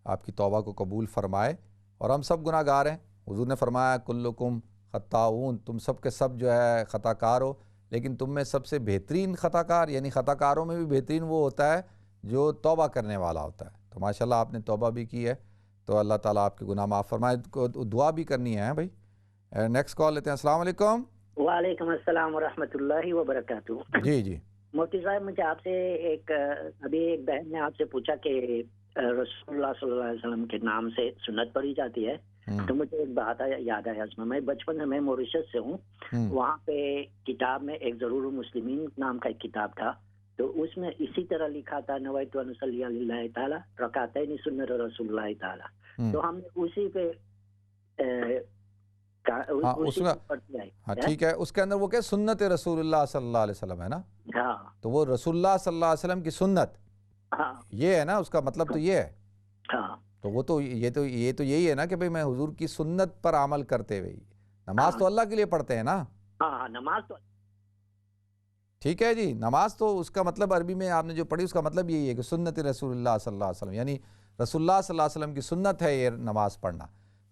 آپ کی توبہ کو قبول فرمائے. اور ہم سب گناہ گار ہیں. حضور نے فرمایا کلکم خطاؤن، تم سب کے سب جو ہے خطا کار ہو، لیکن تم میں سب سے بہترین خطا کار، یعنی خطا کاروں میں بھی بہترین وہ ہوتا ہے جو توبہ کرنے والا ہوتا ہے. تو ماشاءاللہ آپ نے توبہ بھی کی ہے، تو اللہ تعالیٰ آپ کے گناہ معاف فرمائے. دعا بھی کرنی ہے بھائی. نیکسٹ کال لیتے ہیں. السلام علیکم. وعلیکم السلام ورحمۃ اللہ وبرکاتہ. جی جی مفتی صاحب، مجھے آپ سے ابھی ایک بہن نے آپ سے پوچھا کہ رسول اللہ صلی اللہ علیہ وسلم کے نام سے سنت پڑھی جاتی ہے، تو مجھے ایک بات یاد آیا. اس میں بچپن میں موریشس سے ہوں، وہاں پہ کتاب میں ایک ضرور المسلمین نام کا ایک کتاب تھا، تو اس میں اسی طرح لکھا تھا نویت ان اصلی اللہ تعالیٰ رکعتین سنت رسول اللہ تعالیٰ. تو ہم نے اسی پہ ٹھیک ہے. اس کے اندر وہ کہ سنت رسول اللہ صلی اللہ علیہ وسلم ہے نا. تو وہ رسول اللہ صلی اللہ علیہ وسلم کی سنت یہ ہے نا، اس کا مطلب تو یہ ہے. تو وہ تو یہ تو یہی ہے نا کہ بھئی میں حضور کی سنت پر عمل کرتے ہوئے، نماز تو اللہ کے لیے پڑھتے ہیں نا. ہاں نماز تو ٹھیک ہے جی. نماز تو اس کا مطلب عربی میں آپ نے جو پڑھی اس کا مطلب یہی ہے کہ سنت رسول اللہ صلی اللہ علیہ وسلم، یعنی رسول اللہ صلی اللہ علیہ وسلم کی سنت ہے یہ نماز پڑھنا.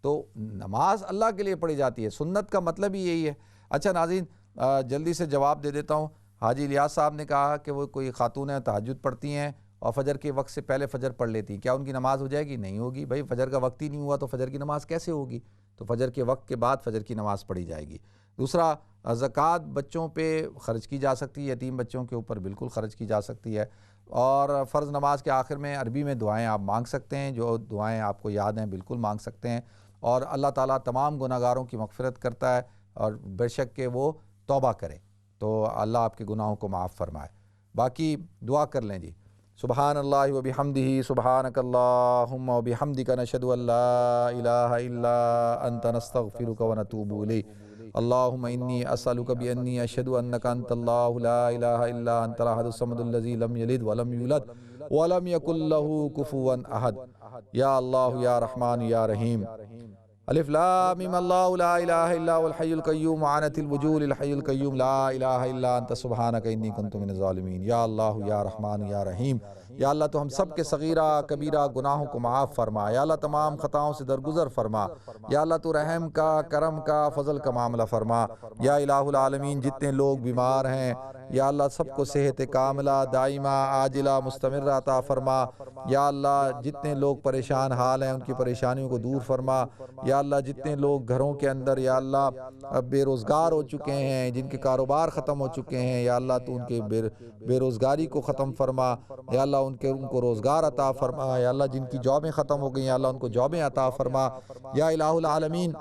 تو نماز اللہ کے لیے پڑھی جاتی ہے، سنت کا مطلب ہی یہی ہے. اچھا ناظرین، جلدی سے جواب دے دیتا ہوں. حاجی الیاس صاحب نے کہا کہ وہ کوئی خاتون ہیں تہجد پڑھتی ہیں اور فجر کے وقت سے پہلے فجر پڑھ لیتی ہیں، کیا ان کی نماز ہو جائے گی؟ نہیں ہوگی بھائی، فجر کا وقت ہی نہیں ہوا تو فجر کی نماز کیسے ہوگی؟ تو فجر کے وقت کے بعد فجر کی نماز پڑھی جائے گی. دوسرا، زکوٰۃ بچوں پہ خرچ کی جا سکتی ہے، یتیم بچوں کے اوپر بالکل خرچ کی جا سکتی ہے. اور فرض نماز کے آخر میں عربی میں دعائیں آپ مانگ سکتے ہیں، جو دعائیں آپ کو یاد ہیں بالکل مانگ سکتے ہیں. اور اللہ تعالیٰ تمام گناہ گاروں کی مغفرت کرتا ہے، اور بے شک کہ وہ توبہ کرے تو اللہ آپ کے گناہوں کو معاف فرمائے. باقی دعا کر لیں جی. سبحان اللہ و بحمدہ، سبحانک اللہم و بحمدک، نشہد ان لا الہ الا انت، نستغفرک و نتوب الیک. اللہم انی اسألک بانی اشہد انک انت اللہ لا الہ الا انت الاحد الصمد الذی لم یلد ولم یولد ولم یکن لہ کفوا احد. یا اللہ یا رحمان یا رحیم. الف لام میم اللہ لا الہ الا هو الحی القیوم، عنت الوجوہ للحی القیوم، لا الہ الا انت سبحانک انی کنت من الظالمین. یا اللہ یا رحمان یا رحیم. یا اللہ تو ہم سب کے صغیرہ کبیرہ گناہوں کو معاف فرما. یا اللہ تمام خطاؤں سے درگزر فرما. یا اللہ تو رحم کا، کرم کا، فضل کا معاملہ فرما. یا الہ العالمین، جتنے لوگ بیمار ہیں یا اللہ سب کو صحت کاملہ دائمہ عاجلہ مستمرہ عطا فرما. یا اللہ جتنے لوگ پریشان حال ہیں ان کی پریشانیوں کو دور فرما. یا اللہ جتنے لوگ گھروں کے اندر یا اللہ بے روزگار ہو چکے ہیں، جن کے کاروبار ختم ہو چکے ہیں، یا اللہ تو ان کے بے روزگاری کو ختم فرما. یا اللہ ان کو روزگار عطا فرما. یا اللہ جن کی جابیں ختم ہو گئی ہیں، یا اللہ ان کو جابیں عطا فرما. یا الہ العالمین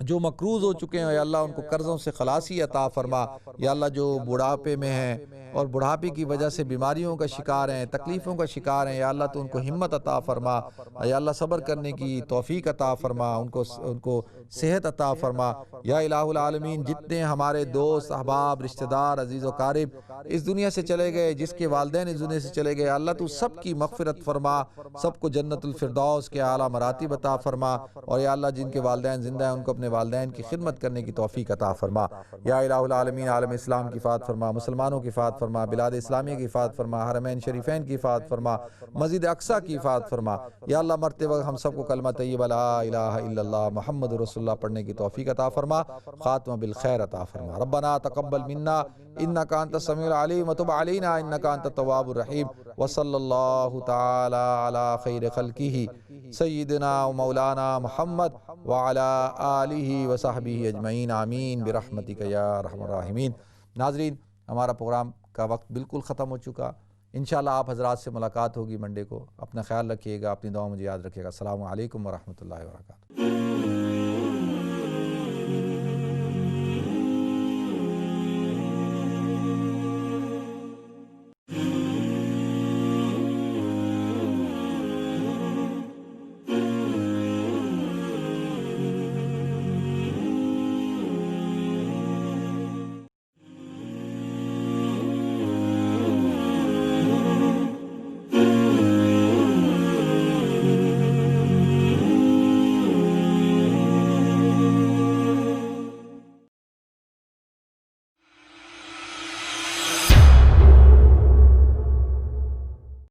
جو مقروض ہو چکے ہیں یا اللہ ان کو قرضوں سے خلاصی عطا فرما. یا اللہ جو بڑھاپے میں ہیں اور بڑھاپے کی وجہ سے بیماریوں کا شکار ہیں، تکلیفوں کا شکار ہیں، یا اللہ تو ان کو ہمت عطا فرما. یا اللہ صبر کرنے کی توفیق عطا فرما، ان کو صحت عطا فرما. یا الہ العالمین جتنے ہمارے دوست احباب رشتہ دار عزیز و قارب اس دنیا سے چلے گئے، جس کے والدین اس دنیا سے چلے گئے، اللہ تو سب کی مغفرت فرما، سب کو جنت الفردوس کے اعلیٰ مراتب عطا فرما. اور یا اللہ جن کے والدین زندہ ہیں ان کو اپنے والدین کی خدمت کرنے کی توفیق عطا فرما. یا الہ العالمین عالم اسلام کی حفاظت فرما، مسلمانوں کی حفاظت فرما، بلاد اسلامیہ کی حفاظت فرما، حرمین شریفین کی حفاظت فرما، مسجد اقصیٰ کی حفاظت فرما. یا اللہ مرتے وقت ہم سب کو کلمہ طیبہ لا الہ الا اللہ محمد رسول اللہ پڑھنے کی توفیق عطا فرما، خاتمہ بالخیر عطا فرما. ربنا تقبل منا انک انت السمیع العلیم وتب علینا انک انت التواب الرحیم. وصلی اللہ تعالی علی خیر خلقہ سیدنا و مولانا محمد وعلی آلہ وصحبہ اجمعین. آمین برحمتک یا ارحم الراحمین. ناظرین، ہمارا پروگرام کا وقت بالکل ختم ہو چکا. انشاءاللہ آپ حضرات سے ملاقات ہوگی منڈے کو. اپنا خیال رکھیے گا، اپنی دعاؤں مجھے یاد رکھیے گا. السلام علیکم ورحمۃ اللہ وبرکاتہ.